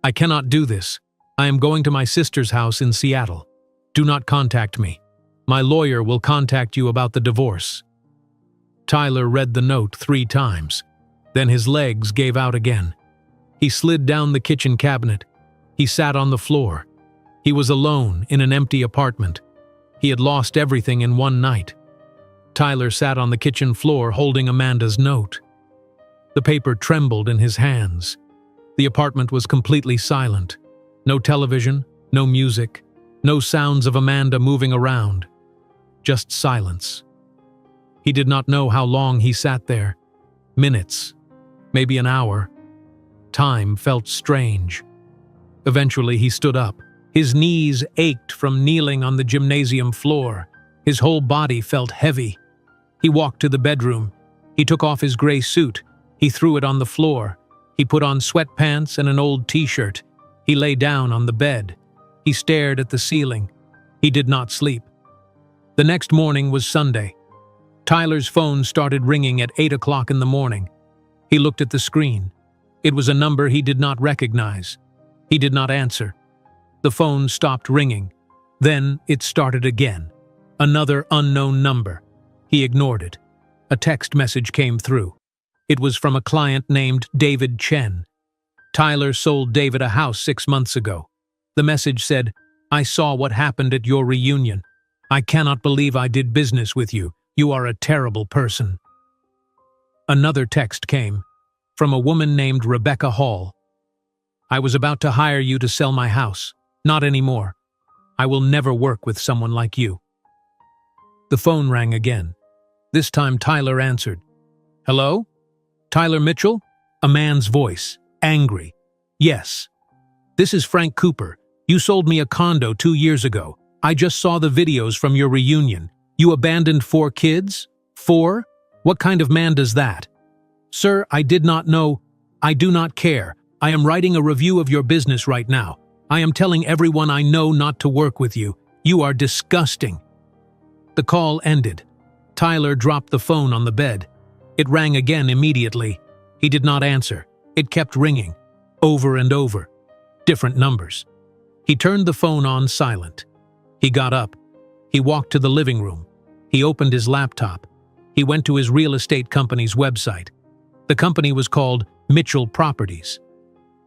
I cannot do this. I am going to my sister's house in Seattle. Do not contact me. My lawyer will contact you about the divorce. Tyler read the note 3 times. Then his legs gave out again. He slid down the kitchen cabinet. He sat on the floor. He was alone in an empty apartment. He had lost everything in one night. Tyler sat on the kitchen floor holding Amanda's note. The paper trembled in his hands. The apartment was completely silent. No television, no music, no sounds of Amanda moving around. Just silence. He did not know how long he sat there. Minutes, maybe an hour. Time felt strange. Eventually he stood up. His knees ached from kneeling on the gymnasium floor. His whole body felt heavy. He walked to the bedroom. He took off his gray suit. He threw it on the floor. He put on sweatpants and an old t-shirt. He lay down on the bed. He stared at the ceiling. He did not sleep. The next morning was Sunday. Tyler's phone started ringing at 8 o'clock in the morning. He looked at the screen. It was a number he did not recognize. He did not answer. The phone stopped ringing. Then it started again. Another unknown number. He ignored it. A text message came through. It was from a client named David Chen. Tyler sold David a house 6 months ago. The message said, "I saw what happened at your reunion. I cannot believe I did business with you. You are a terrible person." Another text came from a woman named Rebecca Hall. "I was about to hire you to sell my house. Not anymore. I will never work with someone like you." The phone rang again. This time Tyler answered. "Hello? Tyler Mitchell?" A man's voice, angry. "Yes. This is Frank Cooper. You sold me a condo 2 years ago. I just saw the videos from your reunion. You abandoned 4 kids? 4? What kind of man does that?" "Sir, I did not know. I do not care. I am writing a review of your business right now. I am telling everyone I know not to work with you. You are disgusting." The call ended. Tyler dropped the phone on the bed. It rang again immediately. He did not answer. It kept ringing, over and over. Different numbers. He turned the phone on silent. He got up. He walked to the living room. He opened his laptop. He went to his real estate company's website. The company was called Mitchell Properties.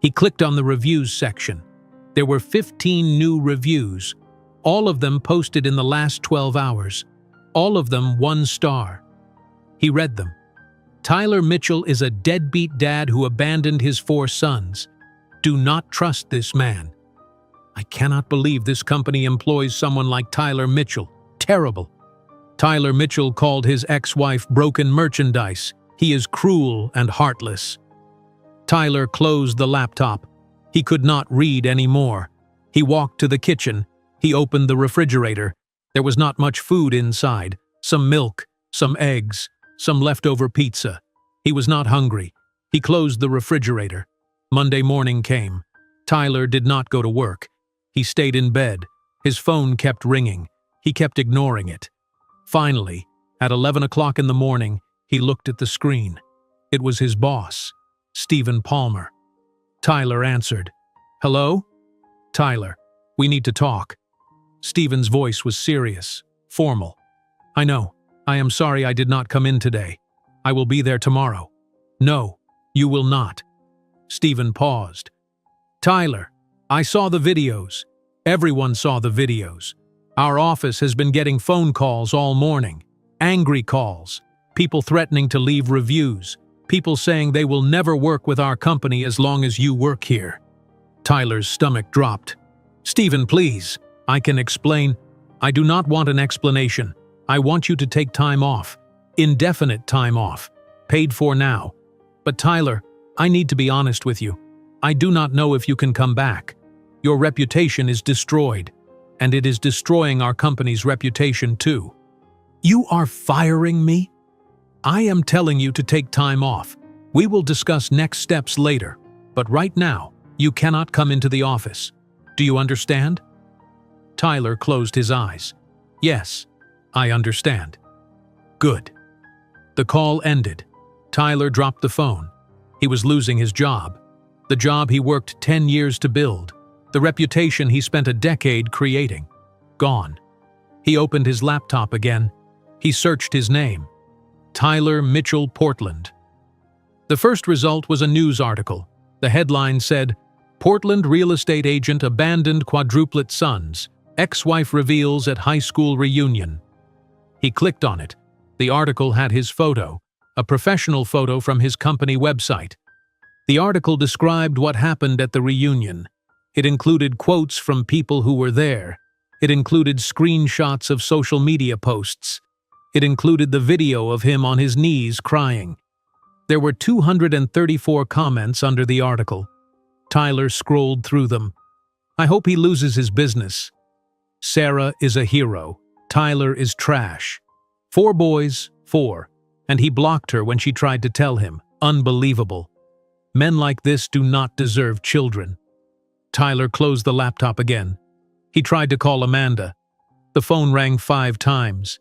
He clicked on the reviews section. There were 15 new reviews, all of them posted in the last 12 hours. All of them 1 star. He read them. "Tyler Mitchell is a deadbeat dad who abandoned his 4 sons. Do not trust this man. I cannot believe this company employs someone like Tyler Mitchell. Terrible. Tyler Mitchell called his ex-wife broken merchandise. He is cruel and heartless." Tyler closed the laptop. He could not read anymore. He walked to the kitchen. He opened the refrigerator. There was not much food inside. Some milk, some eggs, some leftover pizza. He was not hungry. He closed the refrigerator. Monday morning came. Tyler did not go to work. He stayed in bed. His phone kept ringing. He kept ignoring it. Finally, at 11 o'clock in the morning, he looked at the screen. It was his boss, Stephen Palmer. Tyler answered. "Hello? Tyler, we need to talk." Stephen's voice was serious, formal. "I know. I am sorry I did not come in today. I will be there tomorrow." "No, you will not." Stephen paused. "Tyler, I saw the videos. Everyone saw the videos. Our office has been getting phone calls all morning. Angry calls. People threatening to leave reviews. People saying they will never work with our company as long as you work here." Tyler's stomach dropped. "Stephen, please. I can explain." "I do not want an explanation. I want you to take time off. Indefinite time off. Paid for now. But Tyler, I need to be honest with you. I do not know if you can come back. Your reputation is destroyed, and it is destroying our company's reputation too." "You are firing me?" "I am telling you to take time off. We will discuss next steps later, but right now, you cannot come into the office. Do you understand?" Tyler closed his eyes. "Yes, I understand." "Good." The call ended. Tyler dropped the phone. He was losing his job. The job he worked 10 years to build. The reputation he spent a decade creating. Gone. He opened his laptop again. He searched his name. Tyler Mitchell Portland. The first result was a news article. The headline said, "Portland real estate agent abandoned quadruplet sons. Ex-wife reveals at high school reunion." He clicked on it. The article had his photo, a professional photo from his company website. The article described what happened at the reunion. It included quotes from people who were there. It included screenshots of social media posts. It included the video of him on his knees crying. There were 234 comments under the article. Tyler scrolled through them. I hope he loses his business. Sarah is a hero. Tyler is trash. 4 boys, 4. And he blocked her when she tried to tell him. Unbelievable. Men like this do not deserve children. Tyler closed the laptop again. He tried to call Amanda. The phone rang 5 times.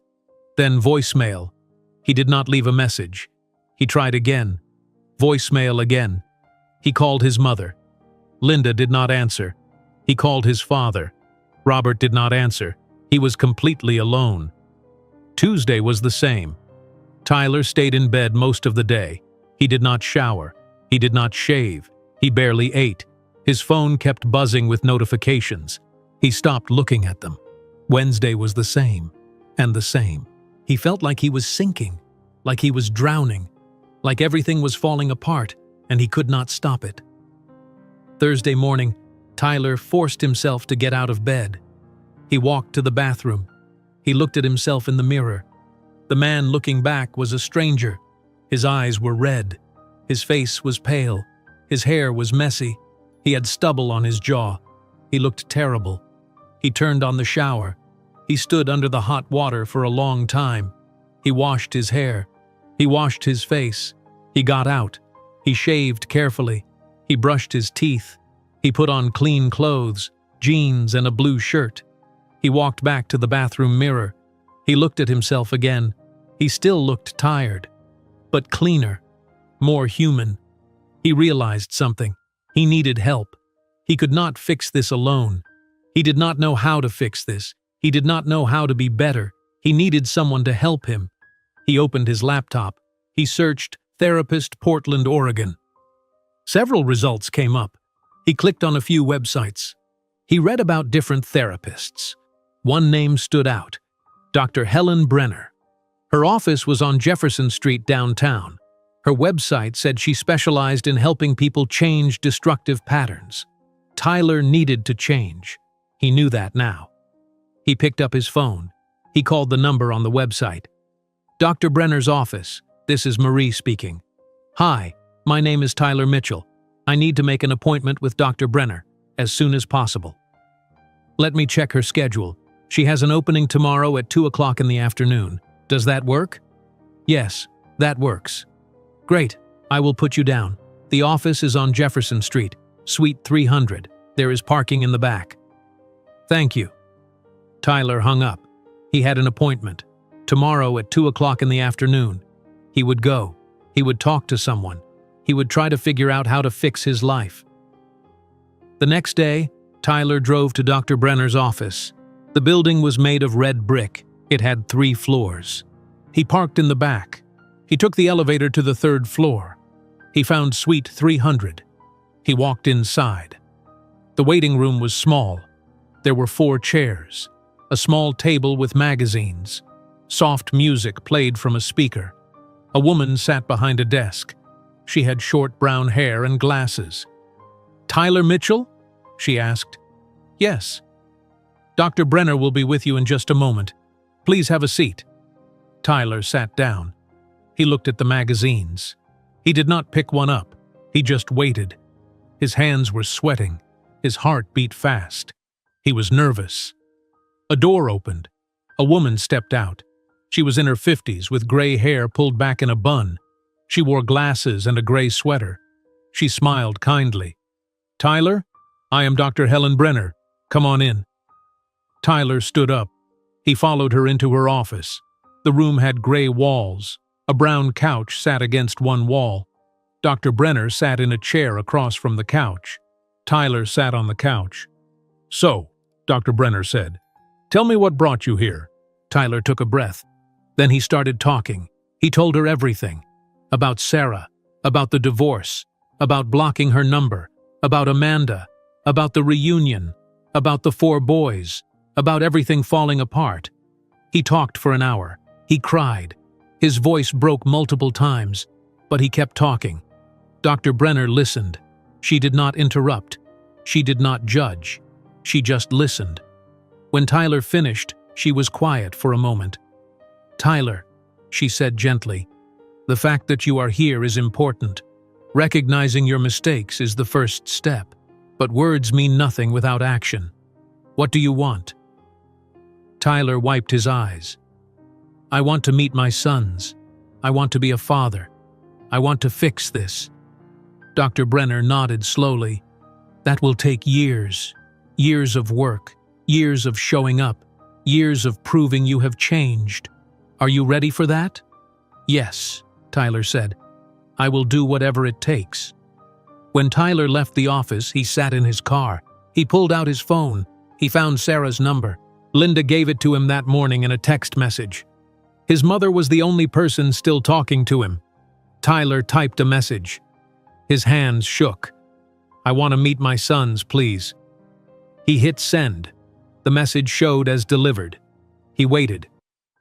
Then voicemail. He did not leave a message. He tried again. Voicemail again. He called his mother. Linda did not answer. He called his father. Robert did not answer. He was completely alone. Tuesday was the same. Tyler stayed in bed most of the day. He did not shower. He did not shave. He barely ate. His phone kept buzzing with notifications. He stopped looking at them. Wednesday was the same, and the same. He felt like he was sinking, like he was drowning, like everything was falling apart, and he could not stop it. Thursday morning, Tyler forced himself to get out of bed. He walked to the bathroom. He looked at himself in the mirror. The man looking back was a stranger. His eyes were red. His face was pale. His hair was messy. He had stubble on his jaw. He looked terrible. He turned on the shower. He stood under the hot water for a long time. He washed his hair. He washed his face. He got out. He shaved carefully. He brushed his teeth. He put on clean clothes, jeans and a blue shirt. He walked back to the bathroom mirror. He looked at himself again. He still looked tired, but cleaner, more human. He realized something. He needed help. He could not fix this alone. He did not know how to fix this. He did not know how to be better. He needed someone to help him. He opened his laptop. He searched Therapist Portland, Oregon. Several results came up. He clicked on a few websites. He read about different therapists. One name stood out: Dr. Helen Brenner. Her office was on Jefferson Street downtown. Her website said she specialized in helping people change destructive patterns. Tyler needed to change. He knew that now. He picked up his phone. He called the number on the website. Dr. Brenner's office. This is Marie speaking. Hi, my name is Tyler Mitchell. I need to make an appointment with Dr. Brenner as soon as possible. Let me check her schedule. She has an opening tomorrow at 2 o'clock in the afternoon. Does that work? Yes, that works. Great, I will put you down. The office is on Jefferson Street, Suite 300. There is parking in the back. Thank you. Tyler hung up. He had an appointment. Tomorrow at 2 o'clock in the afternoon. He would go. He would talk to someone. He would try to figure out how to fix his life. The next day, Tyler drove to Dr. Brenner's office. The building was made of red brick. It had 3 floors. He parked in the back. He took the elevator to the 3rd floor. He found Suite 300. He walked inside. The waiting room was small. There were 4 chairs, a small table with magazines. Soft music played from a speaker. A woman sat behind a desk. She had short brown hair and glasses. Tyler Mitchell? She asked. Yes. Dr. Brenner will be with you in just a moment. Please have a seat. Tyler sat down. He looked at the magazines. He did not pick one up. He just waited. His hands were sweating. His heart beat fast. He was nervous. A door opened. A woman stepped out. She was in her 50s with gray hair pulled back in a bun. She wore glasses and a gray sweater. She smiled kindly. Tyler, I am Dr. Helen Brenner. Come on in. Tyler stood up. He followed her into her office. The room had gray walls. A brown couch sat against one wall. Dr. Brenner sat in a chair across from the couch. Tyler sat on the couch. So, Dr. Brenner said, tell me what brought you here. Tyler took a breath. Then he started talking. He told her everything. About Sarah, about the divorce, about blocking her number, about Amanda, about the reunion, about the 4 boys, about everything falling apart. He talked for an hour. He cried. His voice broke multiple times, but he kept talking. Dr. Brenner listened. She did not interrupt. She did not judge. She just listened. When Tyler finished, she was quiet for a moment. Tyler, she said gently, the fact that you are here is important. Recognizing your mistakes is the first step. But words mean nothing without action. What do you want? Tyler wiped his eyes. I want to meet my sons. I want to be a father. I want to fix this. Dr. Brenner nodded slowly. That will take years. Years of work. Years of showing up. Years of proving you have changed. Are you ready for that? Yes, Tyler said. I will do whatever it takes. When Tyler left the office, he sat in his car. He pulled out his phone. He found Sarah's number. Linda gave it to him that morning in a text message. His mother was the only person still talking to him. Tyler typed a message. His hands shook. I want to meet my sons, please. He hit send. The message showed as delivered. He waited.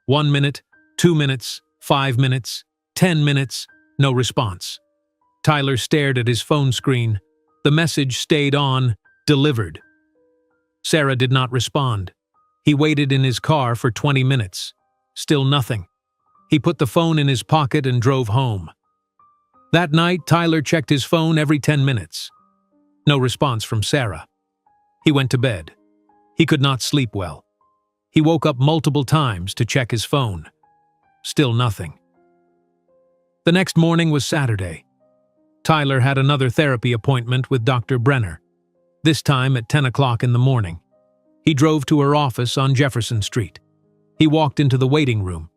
1 minute, 2 minutes, 5 minutes, 10 minutes, no response. Tyler stared at his phone screen. The message stayed on, delivered. Sarah did not respond. He waited in his car for 20 minutes. Still nothing. He put the phone in his pocket and drove home. That night, Tyler checked his phone every 10 minutes. No response from Sarah. He went to bed. He could not sleep well. He woke up multiple times to check his phone. Still nothing. The next morning was Saturday. Tyler had another therapy appointment with Dr. Brenner, this time at 10 o'clock in the morning. He drove to her office on Jefferson Street. He walked into the waiting room.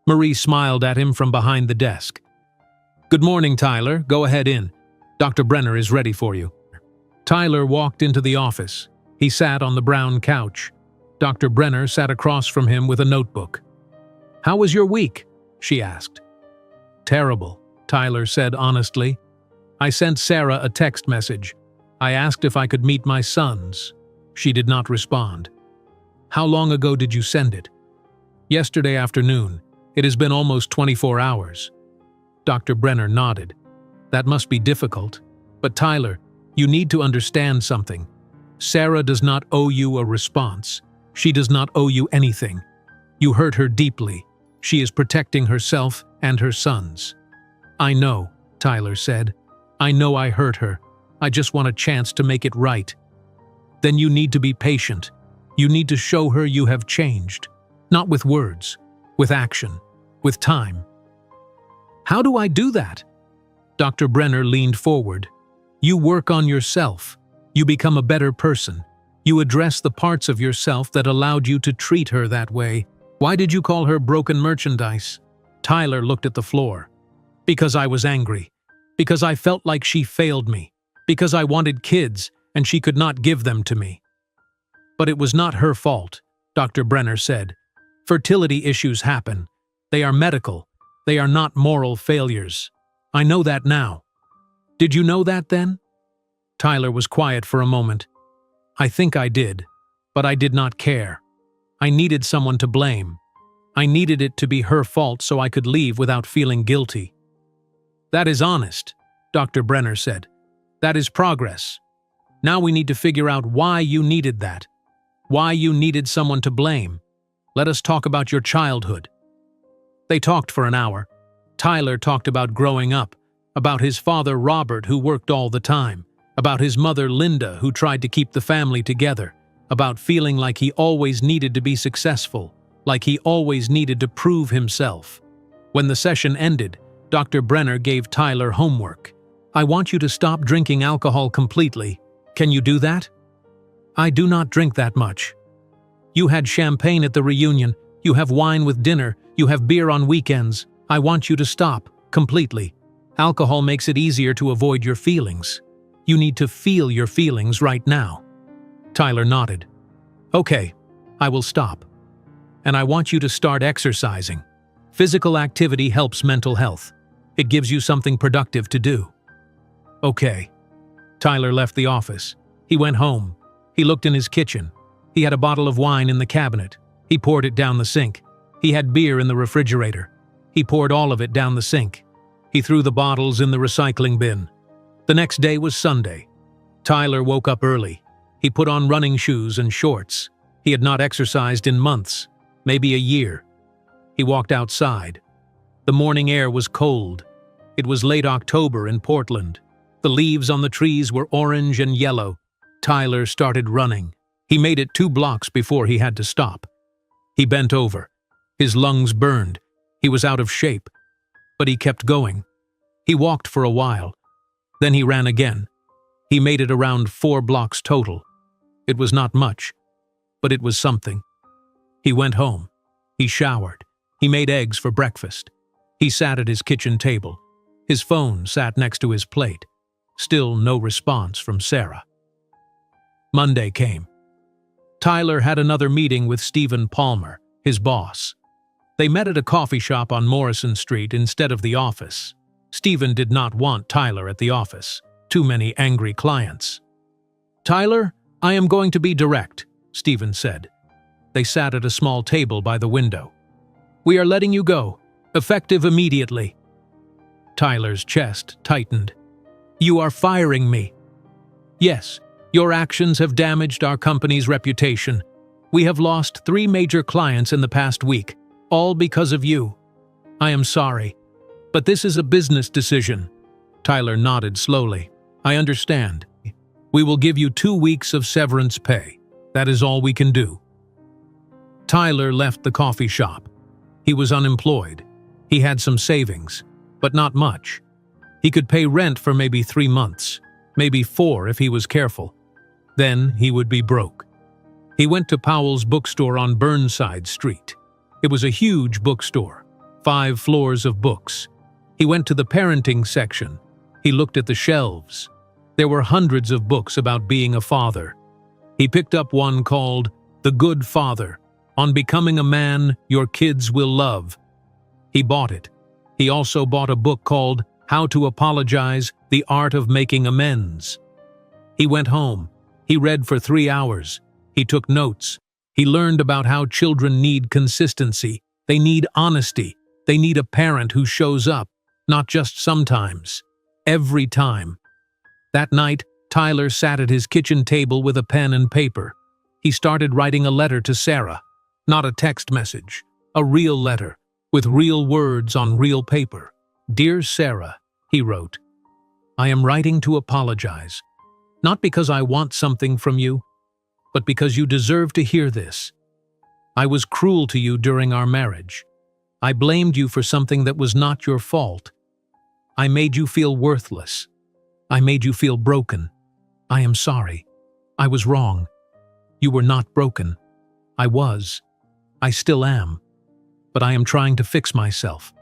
Marie smiled at him from behind the desk. Good morning, Tyler. Go ahead in. Dr. Brenner is ready for you. Tyler walked into the office. He sat on the brown couch. Dr. Brenner sat across from him with a notebook. How was your week? She asked. Terrible, Tyler said honestly. I sent Sarah a text message. I asked if I could meet my sons. She did not respond. How long ago did you send it? Yesterday afternoon. It has been almost 24 hours. Dr. Brenner nodded. That must be difficult. But Tyler, you need to understand something. Sarah does not owe you a response. She does not owe you anything. You hurt her deeply. She is protecting herself and her sons. I know, Tyler said. I know I hurt her. I just want a chance to make it right. Then you need to be patient. You need to show her you have changed. Not with words, with action, with time. How do I do that? Dr. Brenner leaned forward. You work on yourself. You become a better person. You address the parts of yourself that allowed you to treat her that way. Why did you call her broken merchandise? Tyler looked at the floor. Because I was angry. Because I felt like she failed me. Because I wanted kids, and she could not give them to me. But it was not her fault, Dr. Brenner said. Fertility issues happen. They are medical. They are not moral failures. I know that now. Did you know that then? Tyler was quiet for a moment. I think I did, but I did not care. I needed someone to blame. I needed it to be her fault so I could leave without feeling guilty. That is honest, Dr. Brenner said. That is progress. Now we need to figure out why you needed that. Why you needed someone to blame. Let us talk about your childhood. They talked for an hour. Tyler talked about growing up, about his father Robert who worked all the time, about his mother Linda who tried to keep the family together, about feeling like he always needed to be successful, like he always needed to prove himself. When the session ended, Dr. Brenner gave Tyler homework. I want you to stop drinking alcohol completely. Can you do that? I do not drink that much. You had champagne at the reunion, you have wine with dinner, you have beer on weekends. I want you to stop, completely. Alcohol makes it easier to avoid your feelings. You need to feel your feelings right now. Tyler nodded. Okay, I will stop. And I want you to start exercising. Physical activity helps mental health. It gives you something productive to do. Okay. Tyler left the office. He went home. He looked in his kitchen. He had a bottle of wine in the cabinet. He poured it down the sink. He had beer in the refrigerator. He poured all of it down the sink. He threw the bottles in the recycling bin. The next day was Sunday. Tyler woke up early. He put on running shoes and shorts. He had not exercised in months, maybe a year. He walked outside. The morning air was cold. It was late October in Portland. The leaves on the trees were orange and yellow. Tyler started running. He made it 2 blocks before he had to stop. He bent over. His lungs burned. He was out of shape. But he kept going. He walked for a while. Then he ran again. He made it around 4 blocks total. It was not much, but it was something. He went home. He showered. He made eggs for breakfast. He sat at his kitchen table. His phone sat next to his plate. Still no response from Sarah. Monday came. Tyler had another meeting with Stephen Palmer, his boss. They met at a coffee shop on Morrison Street instead of the office. Stephen did not want Tyler at the office. Too many angry clients. "Tyler, I am going to be direct," Stephen said. They sat at a small table by the window. "We are letting you go, effective immediately." Tyler's chest tightened. "You are firing me." "Yes, your actions have damaged our company's reputation. We have lost 3 major clients in the past week, all because of you. I am sorry, but this is a business decision." Tyler nodded slowly. "I understand. We will give you 2 weeks of severance pay. That is all we can do." Tyler left the coffee shop. He was unemployed. He had some savings, but not much. He could pay rent for maybe 3 months, maybe 4 if he was careful. Then he would be broke. He went to Powell's bookstore on Burnside Street. It was a huge bookstore, 5 floors of books. He went to the parenting section. He looked at the shelves. There were hundreds of books about being a father. He picked up one called The Good Father, On Becoming a Man Your Kids Will Love. He bought it. He also bought a book called How to Apologize, The Art of Making Amends. He went home. He read for 3 hours. He took notes. He learned about how children need consistency. They need honesty. They need a parent who shows up, not just sometimes, every time. That night, Tyler sat at his kitchen table with a pen and paper. He started writing a letter to Sarah. Not a text message, a real letter, with real words on real paper. "Dear Sarah," he wrote, "I am writing to apologize. Not because I want something from you, but because you deserve to hear this. I was cruel to you during our marriage. I blamed you for something that was not your fault. I made you feel worthless. I made you feel broken. I am sorry. I was wrong. You were not broken. I was. I still am. But I am trying to fix myself.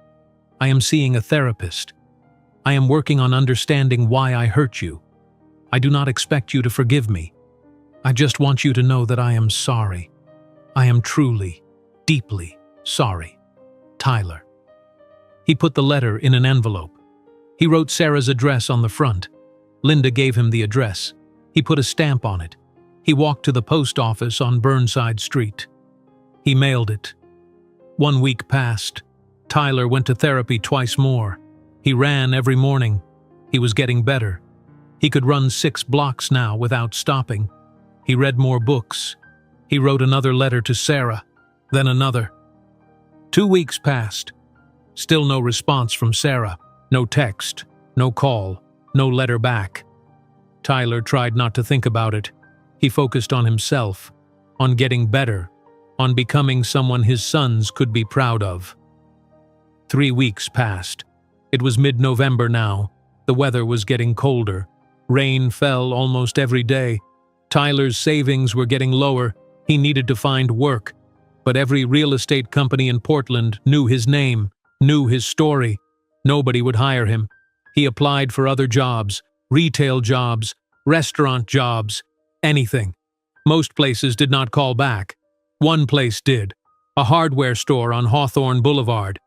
I am seeing a therapist. I am working on understanding why I hurt you. I do not expect you to forgive me. I just want you to know that I am sorry. I am truly, deeply sorry. Tyler." He put the letter in an envelope. He wrote Sarah's address on the front. Linda gave him the address. He put a stamp on it. He walked to the post office on Burnside Street. He mailed it. 1 week passed. Tyler went to therapy twice more. He ran every morning. He was getting better. He could run 6 blocks now without stopping. He read more books. He wrote another letter to Sarah, then another. 2 weeks passed. Still no response from Sarah. No text, no call, no letter back. Tyler tried not to think about it. He focused on himself, on getting better, on becoming someone his sons could be proud of. 3 weeks passed. It was mid-November now. The weather was getting colder. Rain fell almost every day. Tyler's savings were getting lower. He needed to find work. But every real estate company in Portland knew his name, knew his story. Nobody would hire him. He applied for other jobs, retail jobs, restaurant jobs, anything. Most places did not call back. One place did, a hardware store on Hawthorne Boulevard.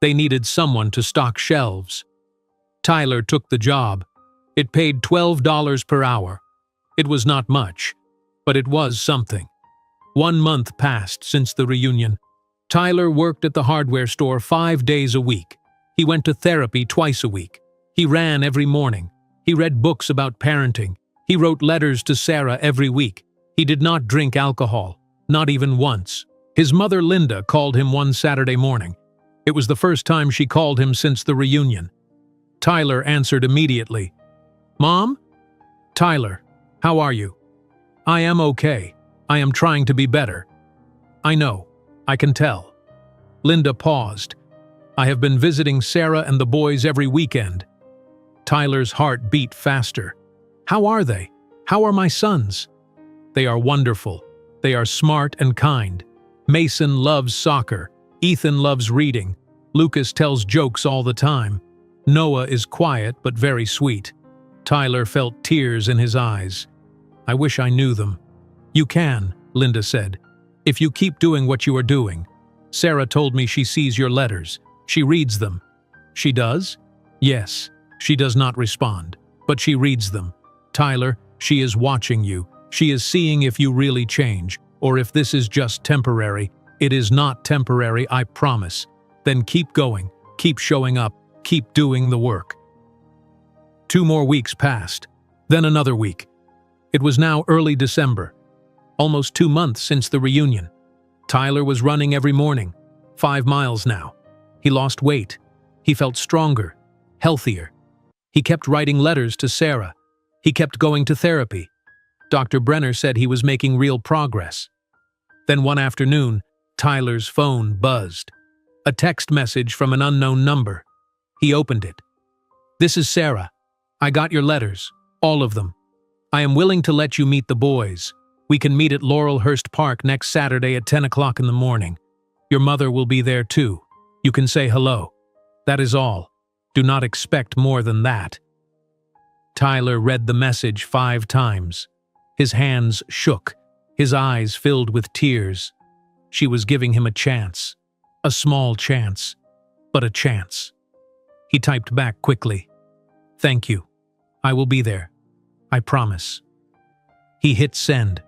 They needed someone to stock shelves. Tyler took the job. It paid $12 per hour. It was not much, but it was something. 1 month passed since the reunion. Tyler worked at the hardware store 5 days a week. He went to therapy twice a week. He ran every morning. He read books about parenting. He wrote letters to Sarah every week. He did not drink alcohol, not even once. His mother Linda called him one Saturday morning. It was the first time she called him since the reunion. Tyler answered immediately. "Mom? Tyler, how are you?" I am okay. I am trying to be better. I know. I can tell. Linda paused. I have been visiting Sarah and the boys every weekend. Tyler's heart beat faster. How are they? How are my sons? They are wonderful. They are smart and kind. Mason loves soccer. Ethan loves reading. Lucas tells jokes all the time. Noah is quiet but very sweet. Tyler felt tears in his eyes. I wish I knew them. You can, Linda said, if you keep doing what you are doing. Sarah told me she sees your letters. She reads them. She does? Yes. She does not respond, but she reads them. Tyler, she is watching you. She is seeing if you really change, or if this is just temporary. It is not temporary, I promise. Then keep going, keep showing up, keep doing the work. 2 more weeks passed, then another week. It was now early December, almost 2 months since the reunion. Tyler was running every morning, 5 miles now. He lost weight. He felt stronger, healthier. He kept writing letters to Sarah. He kept going to therapy. Dr. Brenner said he was making real progress. Then one afternoon, Tyler's phone buzzed. A text message from an unknown number. He opened it. This is Sarah. I got your letters, all of them. I am willing to let you meet the boys. We can meet at Laurelhurst Park next Saturday at 10 o'clock in the morning. Your mother will be there too. You can say hello. That is all. Do not expect more than that. Tyler read the message 5 times. His hands shook. His eyes filled with tears. She was giving him a chance. A small chance, but a chance. He typed back quickly. Thank you. I will be there. I promise. He hit send.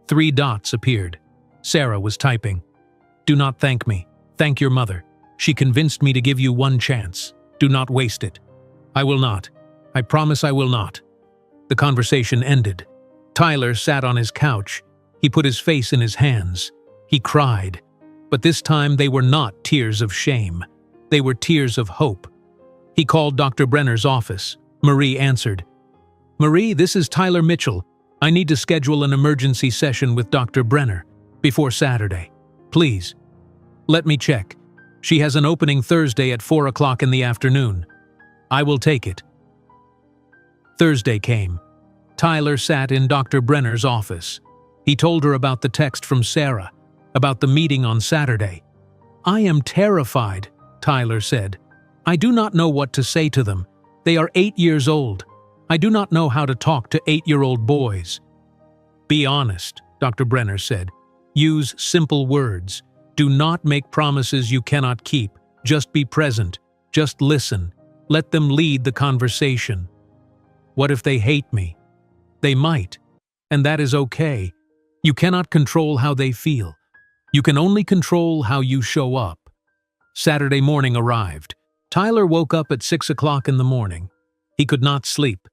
3 dots appeared. Sarah was typing. Do not thank me. Thank your mother. She convinced me to give you 1 chance. Do not waste it. I will not. I promise I will not. The conversation ended. Tyler sat on his couch. He put his face in his hands. He cried. But this time they were not tears of shame. They were tears of hope. He called Dr. Brenner's office. Marie answered. Marie, this is Tyler Mitchell. I need to schedule an emergency session with Dr. Brenner before Saturday. Please. Let me check. She has an opening Thursday at 4 o'clock in the afternoon. I will take it. Thursday came. Tyler sat in Dr. Brenner's office. He told her about the text from Sarah, about the meeting on Saturday. I am terrified, Tyler said. I do not know what to say to them. They are 8 years old. I do not know how to talk to 8-year-old boys. Be honest, Dr. Brenner said. Use simple words. Do not make promises you cannot keep. Just be present. Just listen. Let them lead the conversation. What if they hate me? They might, and that is okay. You cannot control how they feel. You can only control how you show up. Saturday morning arrived. Tyler woke up at 6 o'clock in the morning. He could not sleep.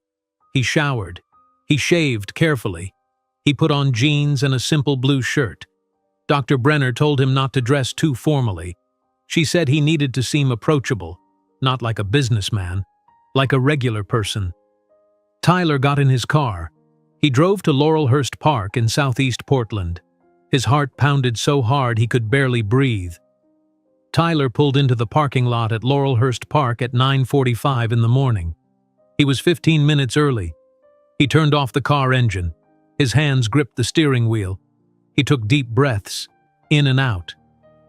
He showered. He shaved carefully. He put on jeans and a simple blue shirt. Dr. Brenner told him not to dress too formally. She said he needed to seem approachable, not like a businessman, like a regular person. Tyler got in his car. He drove to Laurelhurst Park in southeast Portland. His heart pounded so hard he could barely breathe. Tyler pulled into the parking lot at Laurelhurst Park at 9:45 in the morning. He was 15 minutes early. He turned off the car engine. His hands gripped the steering wheel. He took deep breaths, in and out,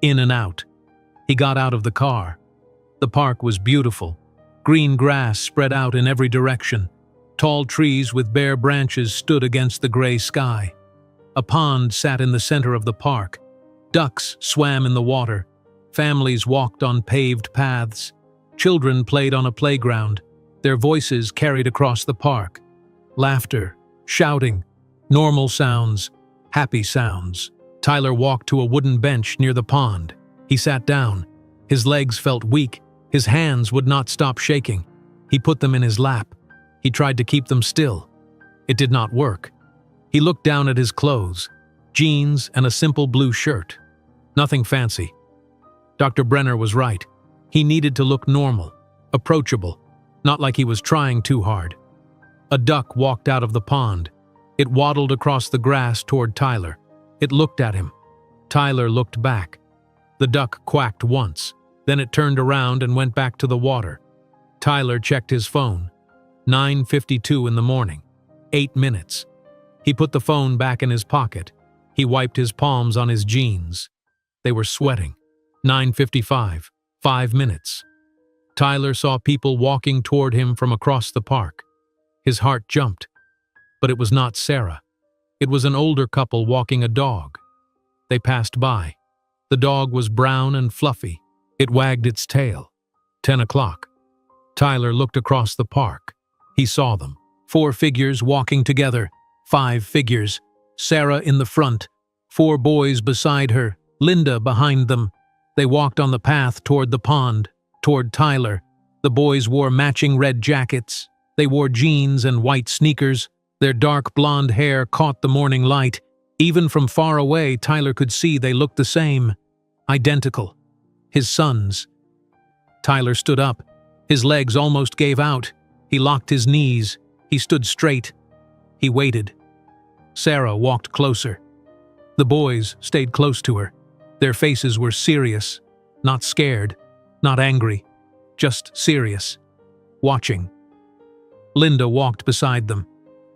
in and out. He got out of the car. The park was beautiful. Green grass spread out in every direction. Tall trees with bare branches stood against the gray sky. A pond sat in the center of the park. Ducks swam in the water. Families walked on paved paths. Children played on a playground. Their voices carried across the park. Laughter, shouting, normal sounds, happy sounds. Tyler walked to a wooden bench near the pond. He sat down. His legs felt weak. His hands would not stop shaking. He put them in his lap. He tried to keep them still. It did not work. He looked down at his clothes, jeans and a simple blue shirt. Nothing fancy. Dr. Brenner was right. He needed to look normal, approachable, not like he was trying too hard. A duck walked out of the pond. It waddled across the grass toward Tyler. It looked at him. Tyler looked back. The duck quacked once. Then it turned around and went back to the water. Tyler checked his phone. 9:52 in the morning. 8 minutes. He put the phone back in his pocket. He wiped his palms on his jeans. They were sweating. 9:55. 5 minutes. Tyler saw people walking toward him from across the park. His heart jumped. But it was not Sarah. It was an older couple walking a dog. They passed by. The dog was brown and fluffy. It wagged its tail. 10 o'clock. Tyler looked across the park. He saw them. 4 figures walking together. 5 figures. Sarah in the front. 4 boys beside her. Linda behind them. They walked on the path toward the pond, toward Tyler. The boys wore matching red jackets. They wore jeans and white sneakers. Their dark blonde hair caught the morning light. Even from far away, Tyler could see they looked the same. Identical. His sons. Tyler stood up. His legs almost gave out. He locked his knees. He stood straight. He waited. Sarah walked closer. The boys stayed close to her. Their faces were serious, not scared, not angry, just serious, watching. Linda walked beside them.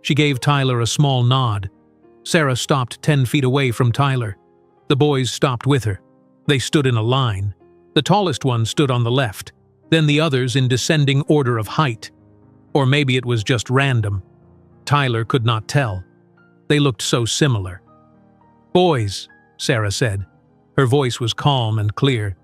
She gave Tyler a small nod. Sarah stopped 10 feet away from Tyler. The boys stopped with her. They stood in a line. The tallest one stood on the left, then the others in descending order of height. Or maybe it was just random. Tyler could not tell. They looked so similar. "Boys," Sarah said. Her voice was calm and clear.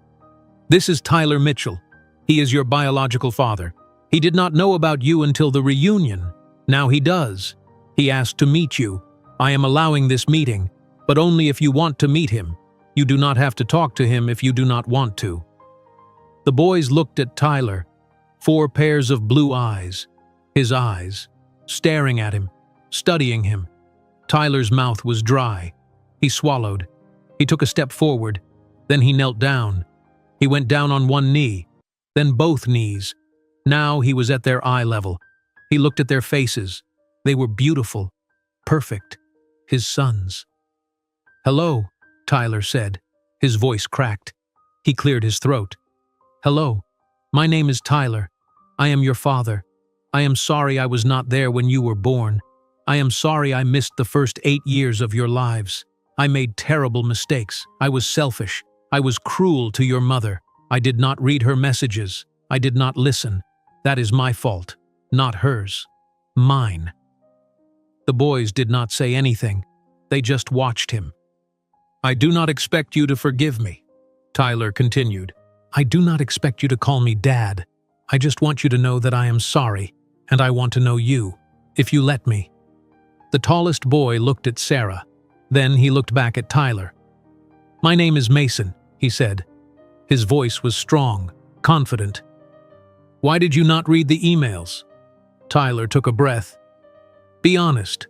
"This is Tyler Mitchell. He is your biological father. He did not know about you until the reunion. Now he does. He asked to meet you. I am allowing this meeting, but only if you want to meet him. You do not have to talk to him if you do not want to." The boys looked at Tyler. 4 pairs of blue eyes. His eyes, staring at him, studying him. Tyler's mouth was dry. He swallowed. He took a step forward. Then he knelt down. He went down on one knee, then both knees. Now he was at their eye level. He looked at their faces. They were beautiful, perfect. His sons. "Hello," Tyler said. His voice cracked. He cleared his throat. "Hello. My name is Tyler. I am your father. I am sorry I was not there when you were born. I am sorry I missed the first 8 years of your lives. I made terrible mistakes. I was selfish. I was cruel to your mother. I did not read her messages. I did not listen. That is my fault, not hers. Mine." The boys did not say anything. They just watched him. "I do not expect you to forgive me," Tyler continued. "I do not expect you to call me Dad. I just want you to know that I am sorry, and I want to know you, if you let me." The tallest boy looked at Sarah. Then he looked back at Tyler. "My name is Mason," he said. His voice was strong, confident. "Why did you not read the emails?" Tyler took a breath. "Be honest.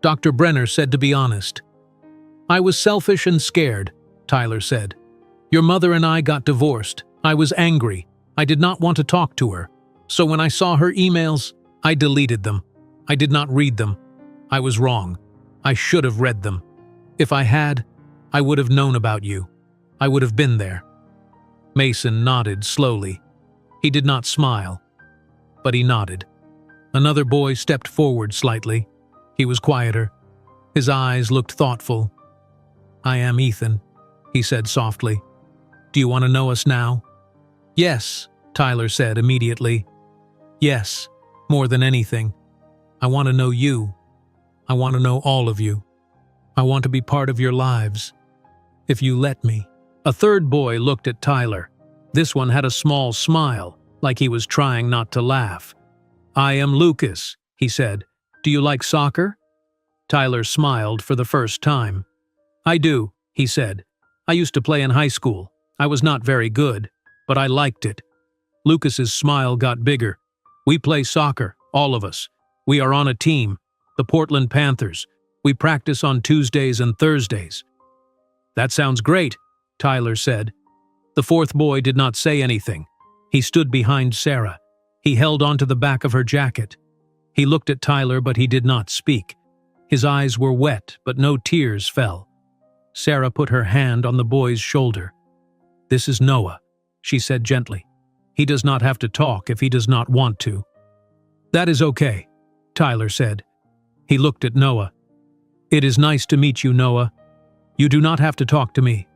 Dr. Brenner said to be honest." "I was selfish and scared," Tyler said. "Your mother and I got divorced. I was angry. I did not want to talk to her. So when I saw her emails, I deleted them. I did not read them. I was wrong. I should have read them. If I had, I would have known about you. I would have been there." Mason nodded slowly. He did not smile, but he nodded. Another boy stepped forward slightly. He was quieter. His eyes looked thoughtful. "I am Ethan," he said softly. "Do you want to know us now?" "Yes," Tyler said immediately. "Yes, more than anything. I want to know you. I want to know all of you. I want to be part of your lives. If you let me." A third boy looked at Tyler. This one had a small smile, like he was trying not to laugh. "I am Lucas," he said. "Do you like soccer?" Tyler smiled for the first time. "I do," he said. "I used to play in high school. I was not very good, but I liked it." Lucas's smile got bigger. "We play soccer, all of us. We are on a team, the Portland Panthers. We practice on Tuesdays and Thursdays." "That sounds great," Tyler said. The fourth boy did not say anything. He stood behind Sarah. He held onto the back of her jacket. He looked at Tyler, but he did not speak. His eyes were wet, but no tears fell. Sarah put her hand on the boy's shoulder. "This is Noah," she said gently. "He does not have to talk if he does not want to." "That is okay," Tyler said. He looked at Noah. "It is nice to meet you, Noah. You do not have to talk to me.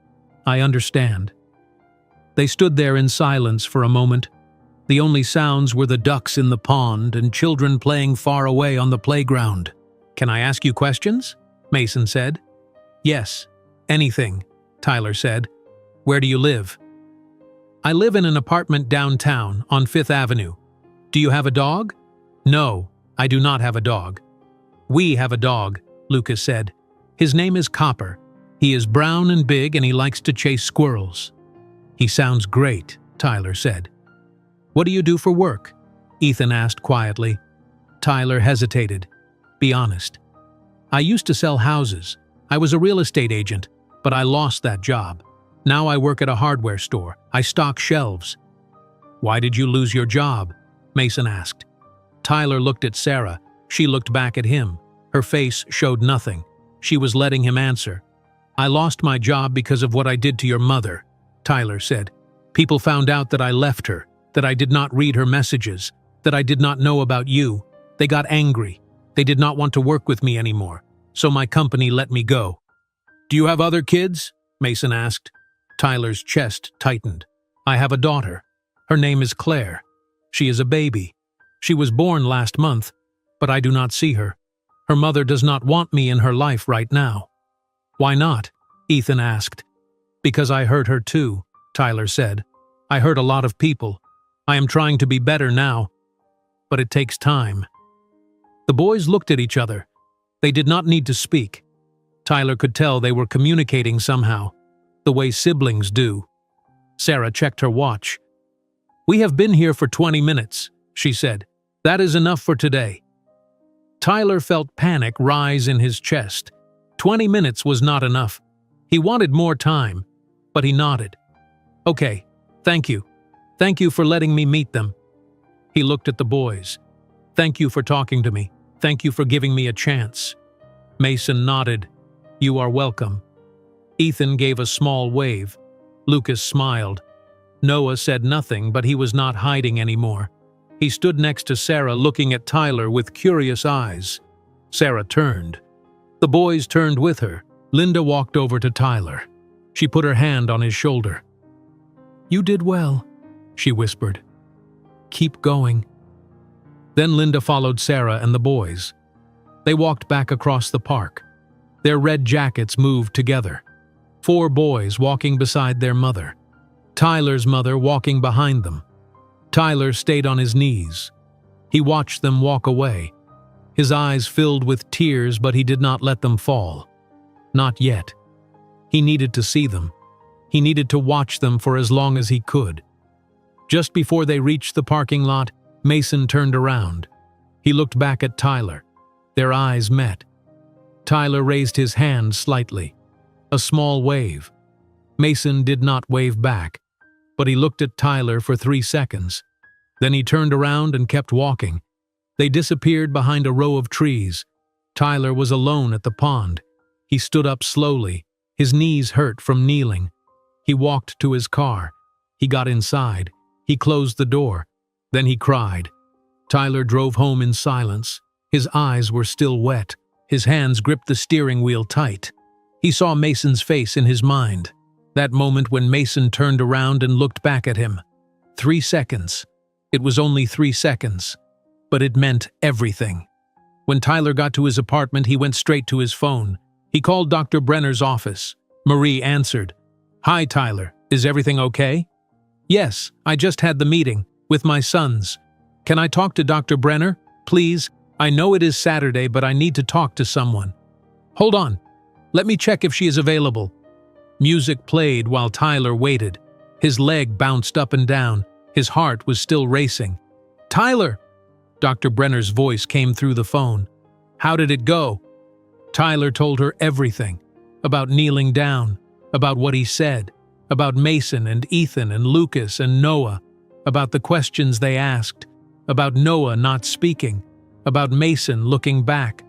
I understand." They stood there in silence for a moment. The only sounds were the ducks in the pond and children playing far away on the playground. "Can I ask you questions?" Mason said. "Yes, anything," Tyler said. "Where do you live?" "I live in an apartment downtown on 5th Avenue. Do you have a dog?" "No, I do not have a dog." "We have a dog," Lucas said. "His name is Copper. He is brown and big and he likes to chase squirrels." "He sounds great," Tyler said. "What do you do for work?" Ethan asked quietly. Tyler hesitated. "Be honest." "I used to sell houses. I was a real estate agent, but I lost that job. Now I work at a hardware store. I stock shelves." "Why did you lose your job?" Mason asked. Tyler looked at Sarah. She looked back at him. Her face showed nothing. She was letting him answer. "I lost my job because of what I did to your mother," Tyler said. "People found out that I left her, that I did not read her messages, that I did not know about you. They got angry. They did not want to work with me anymore, so my company let me go." "Do you have other kids?" Mason asked. Tyler's chest tightened. "I have a daughter. Her name is Claire. She is a baby. She was born last month, but I do not see her. Her mother does not want me in her life right now." "Why not?" Ethan asked. "Because I hurt her too," Tyler said. "I hurt a lot of people. I am trying to be better now, but it takes time." The boys looked at each other. They did not need to speak. Tyler could tell they were communicating somehow, the way siblings do. Sarah checked her watch. "We have been here for 20 minutes, she said. "That is enough for today." Tyler felt panic rise in his chest. 20 minutes was not enough. He wanted more time, but he nodded. "Okay, thank you. Thank you for letting me meet them." He looked at the boys. "Thank you for talking to me. Thank you for giving me a chance." Mason nodded. "You are welcome." Ethan gave a small wave. Lucas smiled. Noah said nothing, but he was not hiding anymore. He stood next to Sarah, looking at Tyler with curious eyes. Sarah turned. The boys turned with her. Linda walked over to Tyler. She put her hand on his shoulder. "You did well," she whispered. "Keep going." Then Linda followed Sarah and the boys. They walked back across the park. Their red jackets moved together. 4 boys walking beside their mother. Tyler's mother walking behind them. Tyler stayed on his knees. He watched them walk away. His eyes filled with tears, but he did not let them fall. Not yet. He needed to see them. He needed to watch them for as long as he could. Just before they reached the parking lot, Mason turned around. He looked back at Tyler. Their eyes met. Tyler raised his hand slightly. A small wave. Mason did not wave back, but he looked at Tyler for 3 seconds. Then he turned around and kept walking. They disappeared behind a row of trees. Tyler was alone at the pond. He stood up slowly. His knees hurt from kneeling. He walked to his car. He got inside. He closed the door. Then he cried. Tyler drove home in silence. His eyes were still wet. His hands gripped the steering wheel tight. He saw Mason's face in his mind. That moment when Mason turned around and looked back at him. 3 seconds. It was only 3 seconds, but it meant everything. When Tyler got to his apartment, he went straight to his phone. He called Dr. Brenner's office. Marie answered. "Hi, Tyler. Is everything okay?" "Yes, I just had the meeting with my sons. Can I talk to Dr. Brenner, please? I know it is Saturday, but I need to talk to someone." "Hold on. Let me check if she is available." Music played while Tyler waited. His leg bounced up and down. His heart was still racing. "Tyler!" Dr. Brenner's voice came through the phone. "How did it go?" Tyler told her everything. About kneeling down. About what he said. About Mason and Ethan and Lucas and Noah. About the questions they asked. About Noah not speaking. About Mason looking back.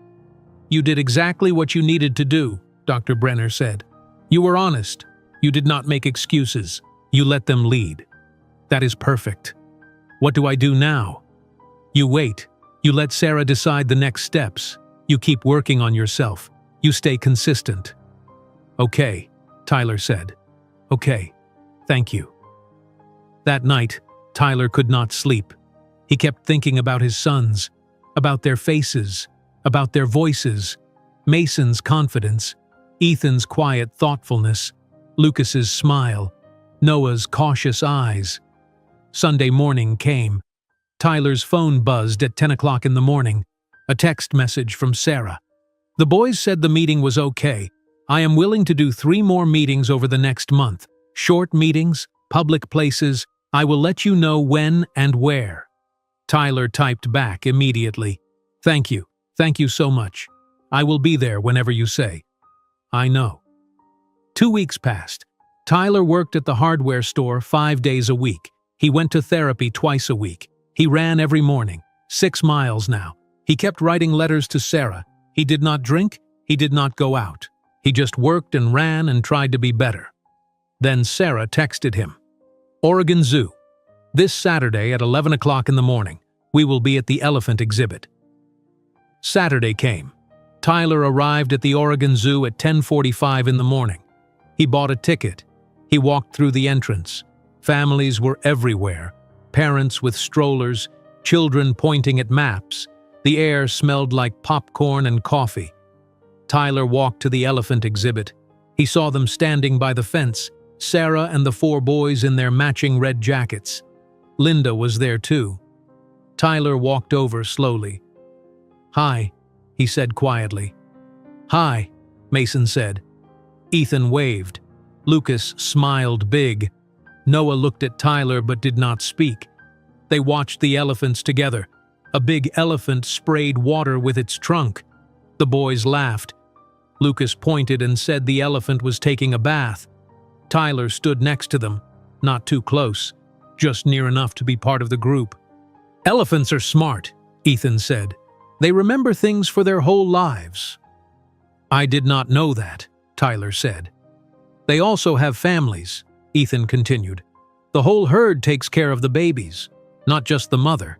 You did exactly what you needed to do, Dr. Brenner said. You were honest. You did not make excuses. You let them lead. That is perfect. What do I do now? You wait. You let Sarah decide the next steps. You keep working on yourself. You stay consistent. Okay, Tyler said. Okay, thank you. That night, Tyler could not sleep. He kept thinking about his sons, about their faces, about their voices, Mason's confidence, Ethan's quiet thoughtfulness, Lucas's smile, Noah's cautious eyes. Sunday morning came. Tyler's phone buzzed at 10 o'clock in the morning. A text message from Sarah. The boys said the meeting was okay. I am willing to do 3 more meetings over the next month. Short meetings, public places. I will let you know when and where. Tyler typed back immediately. Thank you. Thank you so much. I will be there whenever you say. I know. 2 weeks passed. Tyler worked at the hardware store 5 days a week. He went to therapy twice a week. He ran every morning, 6 miles now. He kept writing letters to Sarah. He did not drink. He did not go out. He just worked and ran and tried to be better. Then Sarah texted him. Oregon Zoo. This Saturday at 11 o'clock in the morning. We will be at the elephant exhibit. Saturday came. Tyler arrived at the Oregon Zoo at 10:45 in the morning. He bought a ticket. He walked through the entrance. Families were everywhere. Parents with strollers, children pointing at maps. The air smelled like popcorn and coffee. Tyler walked to the elephant exhibit. He saw them standing by the fence, Sarah and the 4 boys in their matching red jackets. Linda was there too. Tyler walked over slowly. Hi, he said quietly. Hi, Mason said. Ethan waved. Lucas smiled big. Noah looked at Tyler but did not speak. They watched the elephants together. A big elephant sprayed water with its trunk. The boys laughed. Lucas pointed and said the elephant was taking a bath. Tyler stood next to them, not too close, just near enough to be part of the group. Elephants are smart, Ethan said. They remember things for their whole lives. I did not know that, Tyler said. They also have families, Ethan continued. The whole herd takes care of the babies, not just the mother.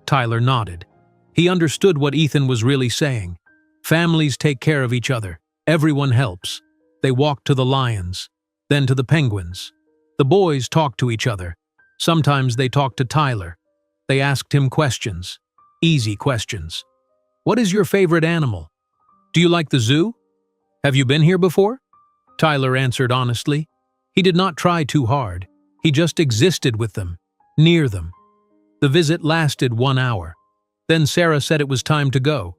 Tyler nodded. He understood what Ethan was really saying. Families take care of each other. Everyone helps. They walked to the lions, then to the penguins. The boys talked to each other. Sometimes they talked to Tyler. They asked him questions. Easy questions. What is your favorite animal? Do you like the zoo? Have you been here before? Tyler answered honestly. He did not try too hard. He just existed with them, near them. The visit lasted 1 hour. Then Sarah said it was time to go.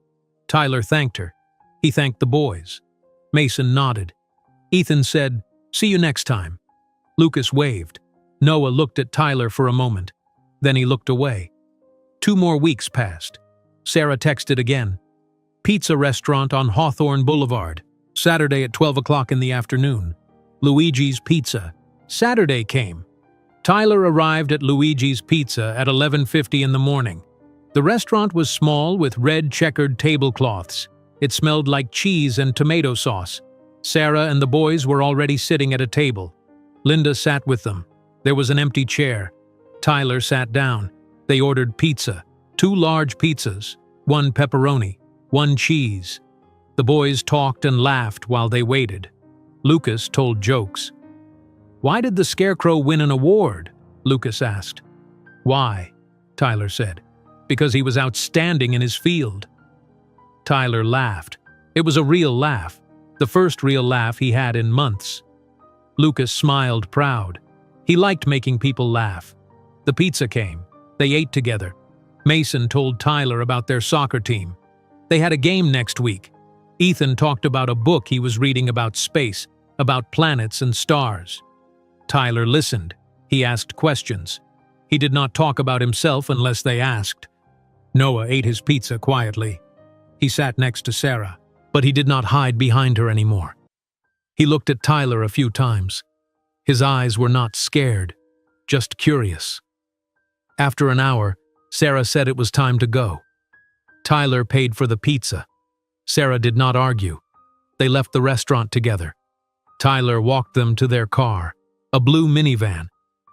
Tyler thanked her. He thanked the boys. Mason nodded. Ethan said, "See you next time." Lucas waved. Noah looked at Tyler for a moment. Then he looked away. 2 more weeks passed. Sarah texted again. Pizza restaurant on Hawthorne Boulevard. Saturday at 12 o'clock in the afternoon. Luigi's Pizza. Saturday came. Tyler arrived at Luigi's Pizza at 11:50 in the morning. The restaurant was small with red checkered tablecloths. It smelled like cheese and tomato sauce. Sarah and the boys were already sitting at a table. Linda sat with them. There was an empty chair. Tyler sat down. They ordered pizza. 2 large pizzas, 1 pepperoni, 1 cheese. The boys talked and laughed while they waited. Lucas told jokes. Why did the scarecrow win an award? Lucas asked. Why? Tyler said. Because he was outstanding in his field. Tyler laughed. It was a real laugh, the first real laugh he had in months. Lucas smiled proud. He liked making people laugh. The pizza came. They ate together. Mason told Tyler about their soccer team. They had a game next week. Ethan talked about a book he was reading about space, about planets and stars. Tyler listened. He asked questions. He did not talk about himself unless they asked. Noah ate his pizza quietly. He sat next to Sarah, but he did not hide behind her anymore. He looked at Tyler a few times. His eyes were not scared, just curious. After an hour, Sarah said it was time to go. Tyler paid for the pizza. Sarah did not argue. They left the restaurant together. Tyler walked them to their car, a blue minivan.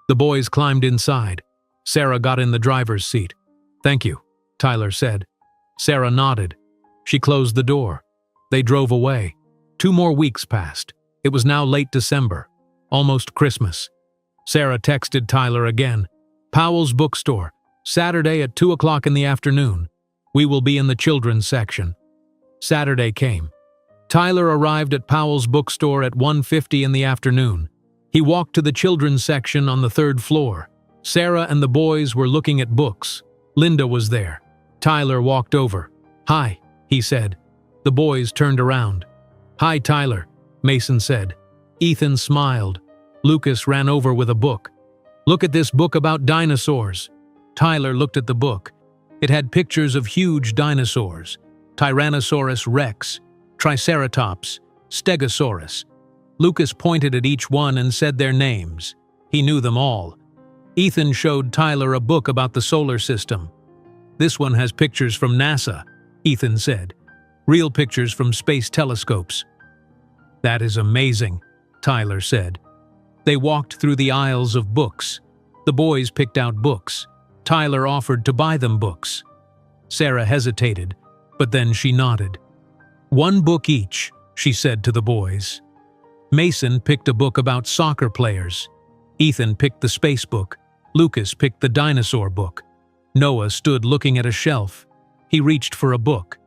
The boys climbed inside. Sarah got in the driver's seat. "Thank you," Tyler said. Sarah nodded. She closed the door. They drove away. 2 more weeks passed. It was now late December, almost Christmas. Sarah texted Tyler again. "Powell's bookstore, Saturday at 2 o'clock in the afternoon. We will be in the children's section." Saturday came. Tyler arrived at Powell's bookstore at 1:50 in the afternoon. He walked to the children's section on the 3rd floor. Sarah and the boys were looking at books. Linda was there. Tyler walked over. "Hi," he said. The boys turned around. "Hi, Tyler," Mason said. Ethan smiled. Lucas ran over with a book. "Look at this book about dinosaurs." Tyler looked at the book. It had pictures of huge dinosaurs: Tyrannosaurus rex, Triceratops, Stegosaurus. Lucas pointed at each one and said their names. He knew them all. Ethan showed Tyler a book about the solar system. "This one has pictures from NASA," Ethan said. "Real pictures from space telescopes." "That is amazing," Tyler said. They walked through the aisles of books. The boys picked out books. Tyler offered to buy them books. Sarah hesitated, but then she nodded. "1 book each," she said to the boys. Mason picked a book about soccer players. Ethan picked the space book. Lucas picked the dinosaur book. Noah stood looking at a shelf. He reached for a book.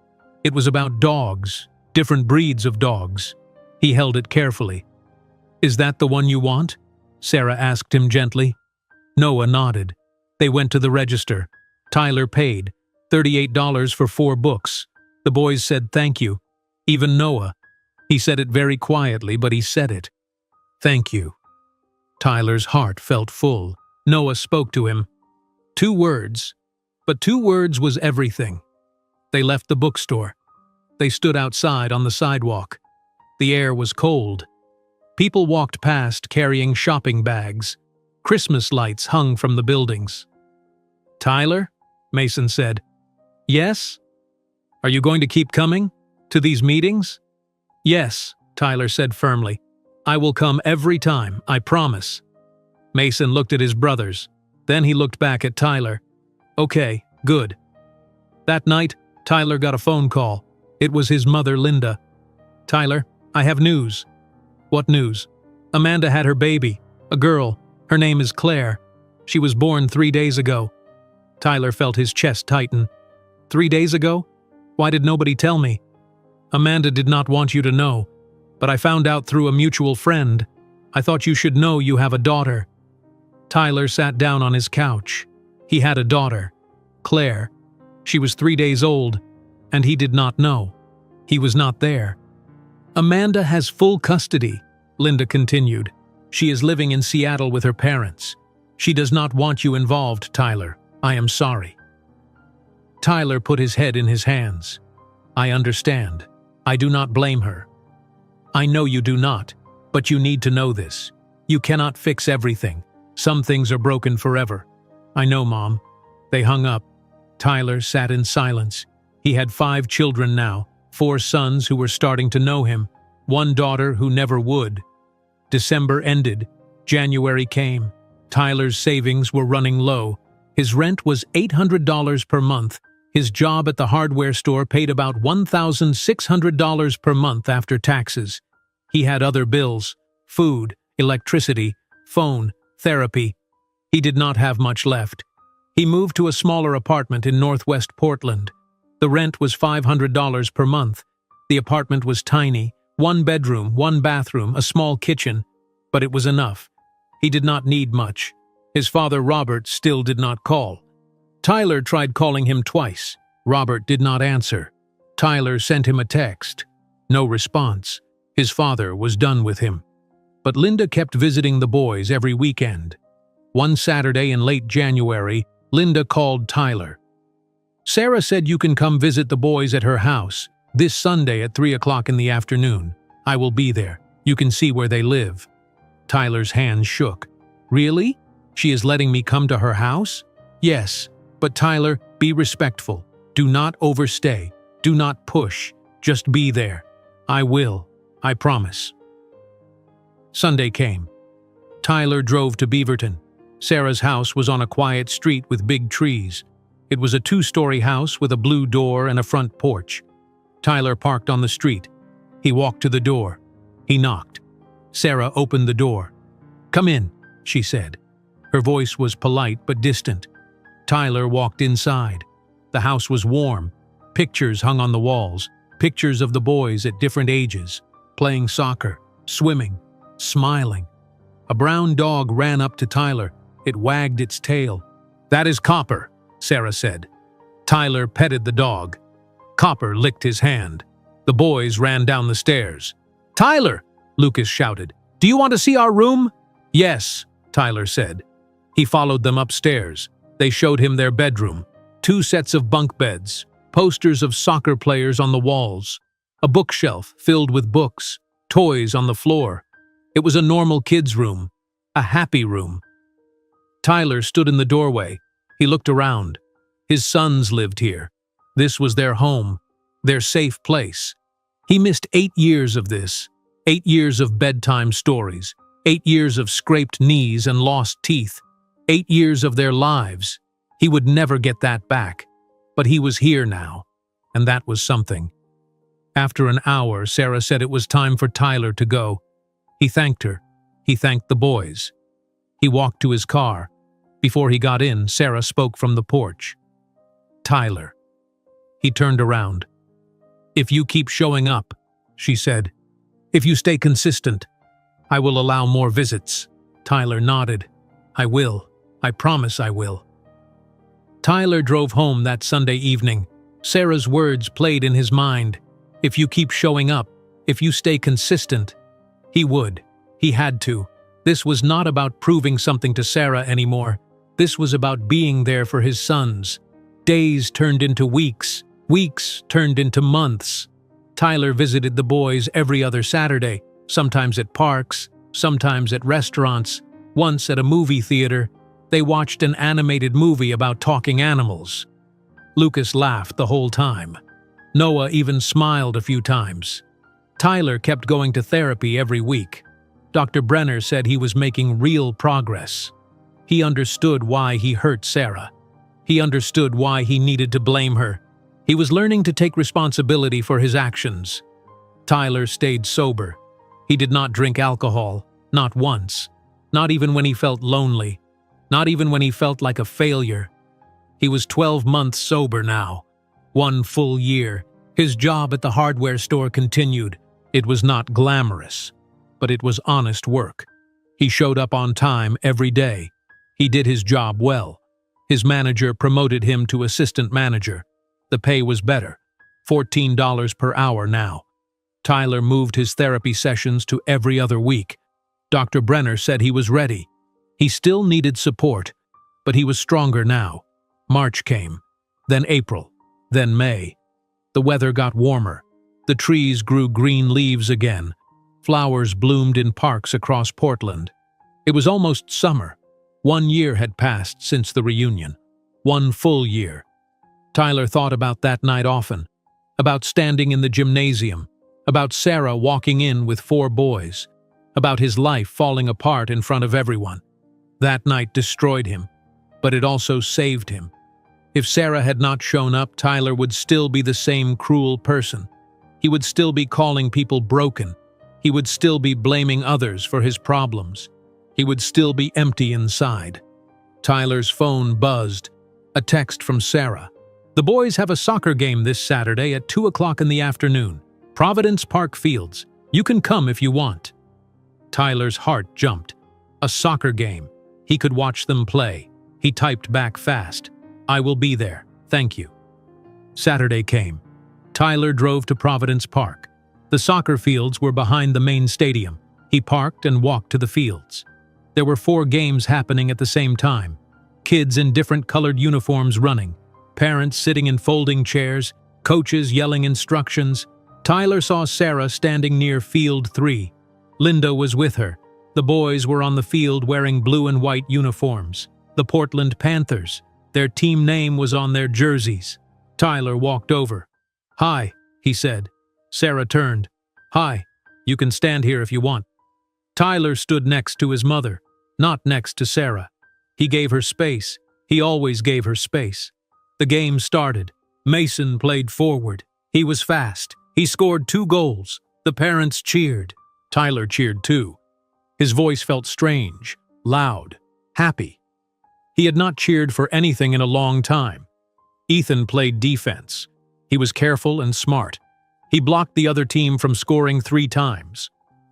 It was about dogs, different breeds of dogs. He held it carefully. "Is that the one you want?" Sarah asked him gently. Noah nodded. They went to the register. Tyler paid, $38 for 4 books. The boys said thank you. Even Noah. He said it very quietly, but he said it. "Thank you." Tyler's heart felt full. Noah spoke to him. 2 words. But 2 words was everything. They left the bookstore. They stood outside on the sidewalk. The air was cold. People walked past carrying shopping bags. Christmas lights hung from the buildings. "Tyler?" Mason said. "Yes?" "Are you going to keep coming? To these meetings?" "Yes," Tyler said firmly. "I will come every time, I promise." Mason looked at his brothers. Then he looked back at Tyler. "Okay, good." That night, Tyler got a phone call. It was his mother, Linda. "Tyler, I have news." "What news?" "Amanda had her baby, a girl. Her name is Claire. She was born 3 days ago." Tyler felt his chest tighten. 3 days ago? Why did nobody tell me?" "Amanda did not want you to know, but I found out through a mutual friend. I thought you should know you have a daughter." Tyler sat down on his couch. He had a daughter, Claire. She was 3 days old, and he did not know. He was not there. "Amanda has full custody," Linda continued. "She is living in Seattle with her parents. She does not want you involved, Tyler. I am sorry." Tyler put his head in his hands. "I understand. I do not blame her." "I know you do not, but you need to know this. You cannot fix everything. Some things are broken forever." "I know, Mom." They hung up. Tyler sat in silence. He had 5 children now, 4 sons who were starting to know him, 1 daughter who never would. December ended. January came. Tyler's savings were running low. His rent was $800 per month. His job at the hardware store paid about $1,600 per month after taxes. He had other bills: food, electricity, phone, therapy. He did not have much left. He moved to a smaller apartment in Northwest Portland. The rent was $500 per month. The apartment was tiny: 1 bedroom, 1 bathroom, a small kitchen. But it was enough. He did not need much. His father, Robert, still did not call. Tyler tried calling him twice. Robert did not answer. Tyler sent him a text. No response. His father was done with him. But Linda kept visiting the boys every weekend. One Saturday in late January, Linda called Tyler. "Sarah said you can come visit the boys at her house this Sunday at 3 o'clock in the afternoon. I will be there. You can see where they live." Tyler's hands shook. "Really? She is letting me come to her house?" "Yes, but Tyler, be respectful. Do not overstay. Do not push. Just be there. I will. I promise." Sunday came. Tyler drove to Beaverton. Sarah's house was on a quiet street with big trees. It was a 2-story house with a blue door and a front porch. Tyler parked on the street. He walked to the door. He knocked. Sarah opened the door. "Come in," she said. Her voice was polite but distant. Tyler walked inside. The house was warm. Pictures hung on the walls, pictures of the boys at different ages, playing soccer, swimming, smiling. A brown dog ran up to Tyler. It wagged its tail. "That is Copper," Sarah said. Tyler petted the dog. Copper licked his hand. The boys ran down the stairs. "Tyler!" Lucas shouted. "Do you want to see our room?" "Yes," Tyler said. He followed them upstairs. They showed him their bedroom. 2 sets of bunk beds, posters of soccer players on the walls, a bookshelf filled with books, toys on the floor. It was a normal kid's room, a happy room. Tyler stood in the doorway. He looked around. His sons lived here. This was their home, their safe place. He missed 8 years of this, 8 years of bedtime stories, 8 years of scraped knees and lost teeth, 8 years of their lives. He would never get that back. But he was here now, and that was something. After an hour, Sarah said it was time for Tyler to go. He thanked her. He thanked the boys. He walked to his car. Before he got in, Sarah spoke from the porch. "Tyler." He turned around. "If you keep showing up," she said, "if you stay consistent, I will allow more visits." Tyler nodded. "I will. I promise I will." Tyler drove home that Sunday evening. Sarah's words played in his mind. If you keep showing up, if you stay consistent. He would. He had to. This was not about proving something to Sarah anymore. This was about being there for his sons. Days turned into weeks. Weeks turned into months. Tyler visited the boys every other Saturday, sometimes at parks, sometimes at restaurants, once at a movie theater. They watched an animated movie about talking animals. Lucas laughed the whole time. Noah even smiled a few times. Tyler kept going to therapy every week. Dr. Brenner said he was making real progress. He understood why he hurt Sarah. He understood why he needed to blame her. He was learning to take responsibility for his actions. Tyler stayed sober. He did not drink alcohol, not once. Not even when he felt lonely. Not even when he felt like a failure. He was 12 months sober now. 1 full year. His job at the hardware store continued. It was not glamorous, but it was honest work. He showed up on time every day. He did his job well. His manager promoted him to assistant manager. The pay was better, $14 per hour now. Tyler moved his therapy sessions to every other week. Dr. Brenner said he was ready. He still needed support, but he was stronger now. March came, then April, then May. The weather got warmer. The trees grew green leaves again. Flowers bloomed in parks across Portland. It was almost summer. 1 year had passed since the reunion. 1 full year. Tyler thought about that night often, about standing in the gymnasium, about Sarah walking in with 4 boys, about his life falling apart in front of everyone. That night destroyed him, but it also saved him. If Sarah had not shown up, Tyler would still be the same cruel person. He would still be calling people broken. He would still be blaming others for his problems. He would still be empty inside. Tyler's phone buzzed. A text from Sarah. "The boys have a soccer game this Saturday at 2 o'clock in the afternoon. Providence Park Fields. You can come if you want." Tyler's heart jumped. A soccer game. He could watch them play. He typed back fast. "I will be there. Thank you." Saturday came. Tyler drove to Providence Park. The soccer fields were behind the main stadium. He parked and walked to the fields. There were 4 games happening at the same time. Kids in different colored uniforms running. Parents sitting in folding chairs. Coaches yelling instructions. Tyler saw Sarah standing near Field 3. Linda was with her. The boys were on the field wearing blue and white uniforms. The Portland Panthers. Their team name was on their jerseys. Tyler walked over. "Hi," he said. Sarah turned. "Hi, you can stand here if you want." Tyler stood next to his mother, not next to Sarah. He gave her space. He always gave her space. The game started. Mason played forward. He was fast. He scored 2 goals. The parents cheered. Tyler cheered too. His voice felt strange, loud, happy. He had not cheered for anything in a long time. Ethan played defense. He was careful and smart. He blocked the other team from scoring 3 times.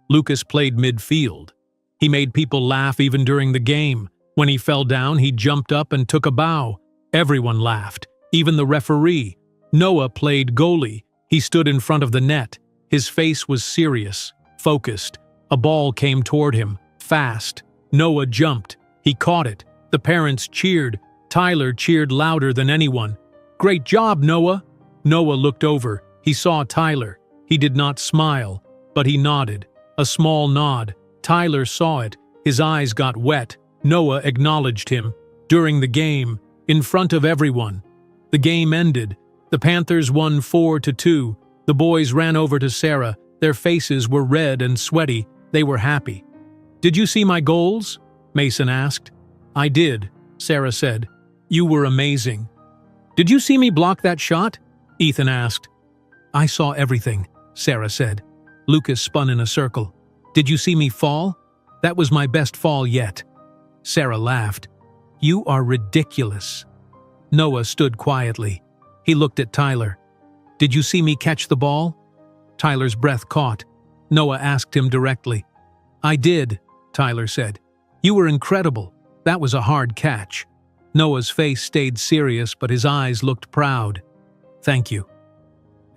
Lucas played midfield. He made people laugh even during the game. When he fell down, he jumped up and took a bow. Everyone laughed, even the referee. Noah played goalie. He stood in front of the net. His face was serious, focused. A ball came toward him, fast. Noah jumped. He caught it. The parents cheered. Tyler cheered louder than anyone. "Great job, Noah!" Noah looked over. He saw Tyler. He did not smile, but he nodded. A small nod. Tyler saw it. His eyes got wet. Noah acknowledged him. During the game, in front of everyone. The game ended. The Panthers won 4-2. The boys ran over to Sarah. Their faces were red and sweaty. They were happy. "Did you see my goals?" Mason asked. "I did," Sarah said. "You were amazing." "Did you see me block that shot?" Ethan asked. "I saw everything," Sarah said. Lucas spun in a circle. "Did you see me fall?" "That was my best fall yet." Sarah laughed. "You are ridiculous." Noah stood quietly. He looked at Tyler. "Did you see me catch the ball?" Tyler's breath caught. Noah asked him directly. "I did," Tyler said. "You were incredible. That was a hard catch." Noah's face stayed serious, but his eyes looked proud. "Thank you."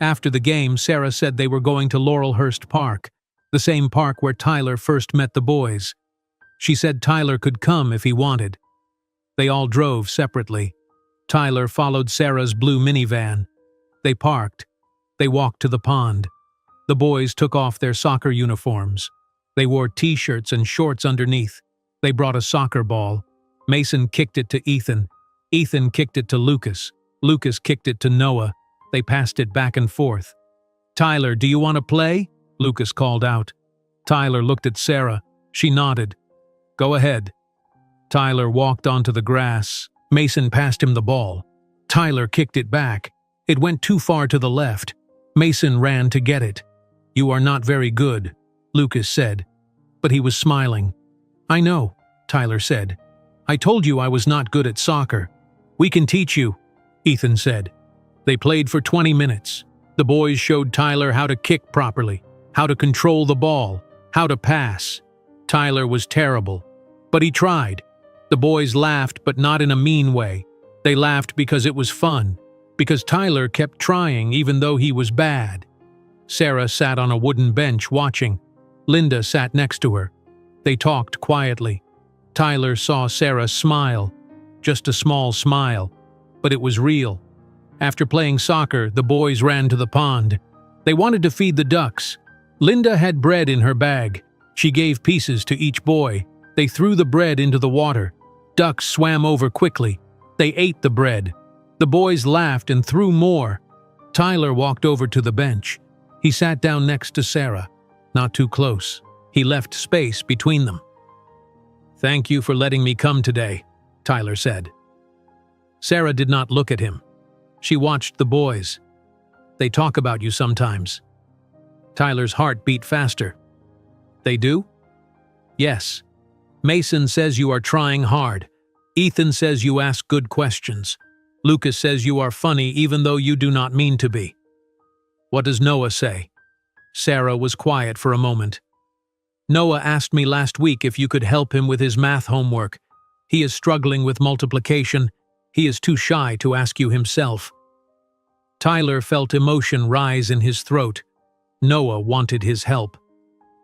After the game, Sarah said they were going to Laurelhurst Park, the same park where Tyler first met the boys. She said Tyler could come if he wanted. They all drove separately. Tyler followed Sarah's blue minivan. They parked. They walked to the pond. The boys took off their soccer uniforms. They wore t-shirts and shorts underneath. They brought a soccer ball. Mason kicked it to Ethan. Ethan kicked it to Lucas. Lucas kicked it to Noah. They passed it back and forth. "Tyler, do you want to play?" Lucas called out. Tyler looked at Sarah. She nodded. "Go ahead." Tyler walked onto the grass. Mason passed him the ball. Tyler kicked it back. It went too far to the left. Mason ran to get it. "You are not very good," Lucas said. But he was smiling. "I know," Tyler said. "I told you I was not good at soccer." "We can teach you," Ethan said. They played for 20 minutes. The boys showed Tyler how to kick properly, how to control the ball, how to pass. Tyler was terrible, but he tried. The boys laughed, but not in a mean way. They laughed because it was fun, because Tyler kept trying even though he was bad. Sarah sat on a wooden bench watching. Linda sat next to her. They talked quietly. Tyler saw Sarah smile, just a small smile, but it was real. After playing soccer, the boys ran to the pond. They wanted to feed the ducks. Linda had bread in her bag. She gave pieces to each boy. They threw the bread into the water. Ducks swam over quickly. They ate the bread. The boys laughed and threw more. Tyler walked over to the bench. He sat down next to Sarah, not too close. He left space between them. "Thank you for letting me come today," Tyler said. Sarah did not look at him. She watched the boys. "They talk about you sometimes." Tyler's heart beat faster. "They do?" "Yes. Mason says you are trying hard. Ethan says you ask good questions. Lucas says you are funny even though you do not mean to be." "What does Noah say?" Sarah was quiet for a moment. "Noah asked me last week if you could help him with his math homework. He is struggling with multiplication. He is too shy to ask you himself." Tyler felt emotion rise in his throat. Noah wanted his help.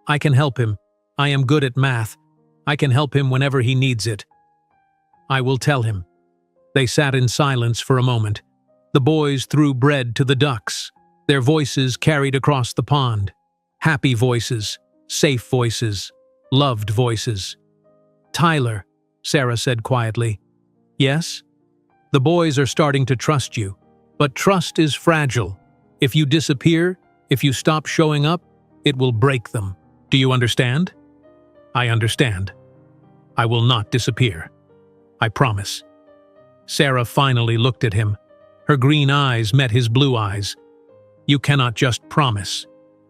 "I can help him. I am good at math. I can help him whenever he needs it. I will tell him." They sat in silence for a moment. The boys threw bread to the ducks. Their voices carried across the pond. Happy voices, safe voices, loved voices. "Tyler," Sarah said quietly. "Yes?" "The boys are starting to trust you, but trust is fragile. If you disappear, If you stop showing up, it will break them. Do you understand? I understand. I will not disappear. I promise. Sarah finally looked at him. Her green eyes met his blue eyes. You cannot just promise.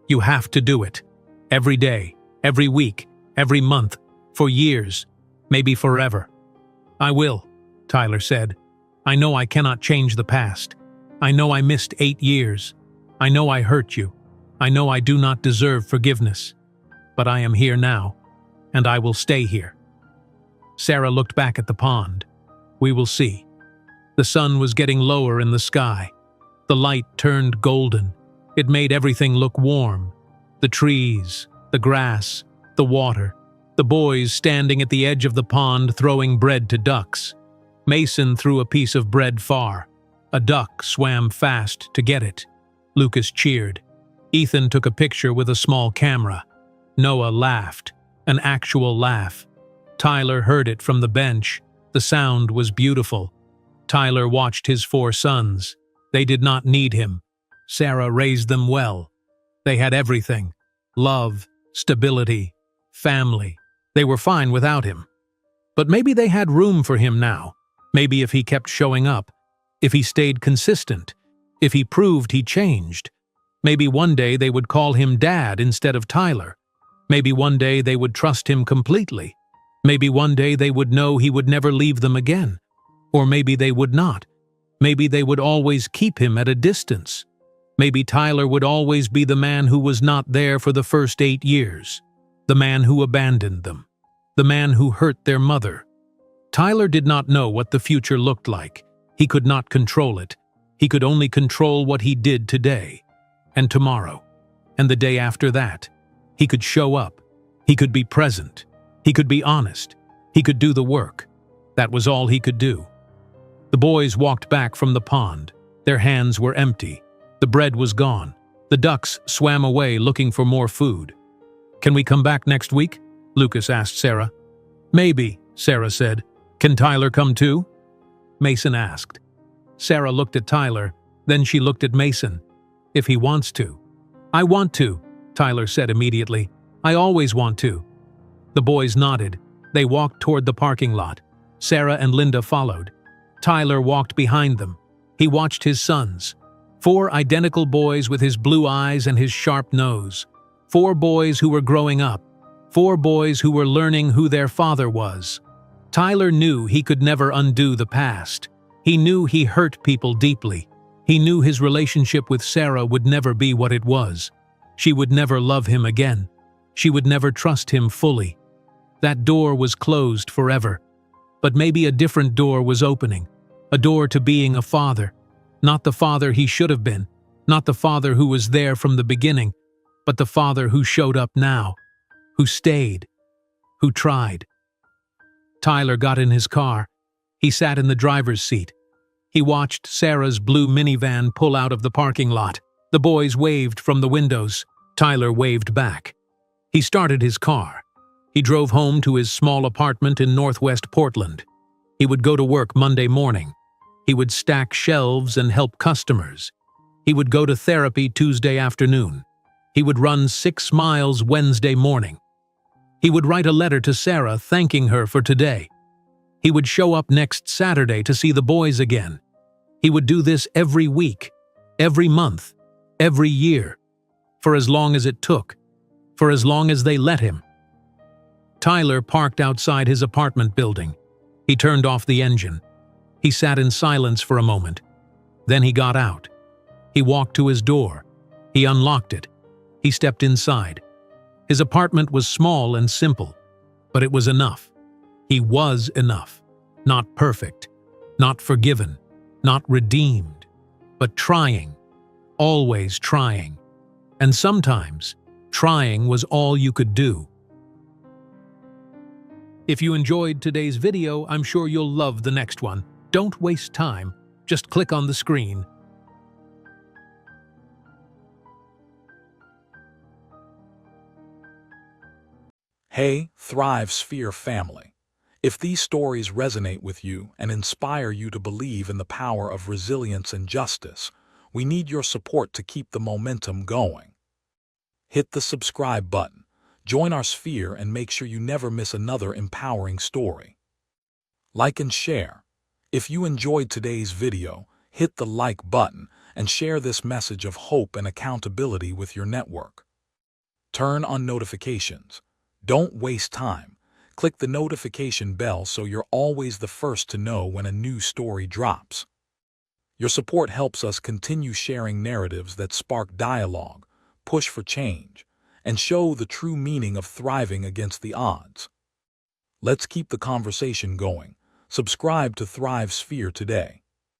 You have to do it. Every day, every week, every month, for years, maybe forever. I will, Tyler said. I know I cannot change the past. I know I missed 8 years. I know I hurt you. I know I do not deserve forgiveness. But I am here now, and I will stay here. Sarah looked back at the pond. We will see. The sun was getting lower in the sky. The light turned golden. It made everything look warm. The trees, the grass, the water, the boys standing at the edge of the pond throwing bread to ducks. Mason threw a piece of bread far. A duck swam fast to get it. Lucas cheered. Ethan took a picture with a small camera. Noah laughed, an actual laugh. Tyler heard it from the bench. The sound was beautiful. Tyler watched his 4 sons. They did not need him. Sarah raised them well. They had everything: love, stability, family. They were fine without him. But maybe they had room for him now. Maybe if he kept showing up, if he stayed consistent, if he proved he changed. Maybe one day they would call him Dad instead of Tyler. Maybe one day they would trust him completely. Maybe one day they would know he would never leave them again. Or maybe they would not. Maybe they would always keep him at a distance. Maybe Tyler would always be the man who was not there for the first 8 years. The man who abandoned them. The man who hurt their mother. Tyler did not know what the future looked like. He could not control it. He could only control what he did today. And tomorrow. And the day after that. He could show up. He could be present. He could be honest. He could do the work. That was all he could do. The boys walked back from the pond. Their hands were empty. The bread was gone. The ducks swam away looking for more food. Can we come back next week? Lucas asked Sarah. Maybe, Sarah said. Can Tyler come too? Mason asked. Sarah looked at Tyler, then she looked at Mason. If he wants to. I want to, Tyler said immediately. I always want to. The boys nodded. They walked toward the parking lot. Sarah and Linda followed. Tyler walked behind them. He watched his sons. 4 identical boys with his blue eyes and his sharp nose. 4 boys who were growing up. 4 boys who were learning who their father was. Tyler knew he could never undo the past. He knew he hurt people deeply. He knew his relationship with Sarah would never be what it was. She would never love him again. She would never trust him fully. That door was closed forever. But maybe a different door was opening. A door to being a father. Not the father he should have been. Not the father who was there from the beginning. But the father who showed up now. Who stayed. Who tried. Tyler got in his car. He sat in the driver's seat. He watched Sarah's blue minivan pull out of the parking lot. The boys waved from the windows. Tyler waved back. He started his car. He drove home to his small apartment in Northwest Portland. He would go to work Monday morning. He would stack shelves and help customers. He would go to therapy Tuesday afternoon. He would run 6 miles Wednesday morning. He would write a letter to Sarah thanking her for today. He would show up next Saturday to see the boys again. He would do this every week, every month, every year, for as long as it took, for as long as they let him. Tyler parked outside his apartment building. He turned off the engine. He sat in silence for a moment. Then he got out. He walked to his door. He unlocked it. He stepped inside. His apartment was small and simple, but it was enough. He was enough. Not perfect, not forgiven, not redeemed, but trying, always trying. And sometimes, trying was all you could do. If you enjoyed today's video, I'm sure you'll love the next one. Don't waste time. Just click on the screen. Hey, Thrive Sphere family. If these stories resonate with you and inspire you to believe in the power of resilience and justice, We need your support to keep the momentum going. Hit the subscribe button, join our sphere, and make sure you never miss another empowering story. Like and share. If you enjoyed today's video, hit the like button and share this message of hope and accountability with your network. Turn on notifications. Don't waste time. Click the notification bell so you're always the first to know when a new story drops. Your support helps us continue sharing narratives that spark dialogue, push for change, and show the true meaning of thriving against the odds. Let's keep the conversation going. Subscribe to Thrive Sphere today.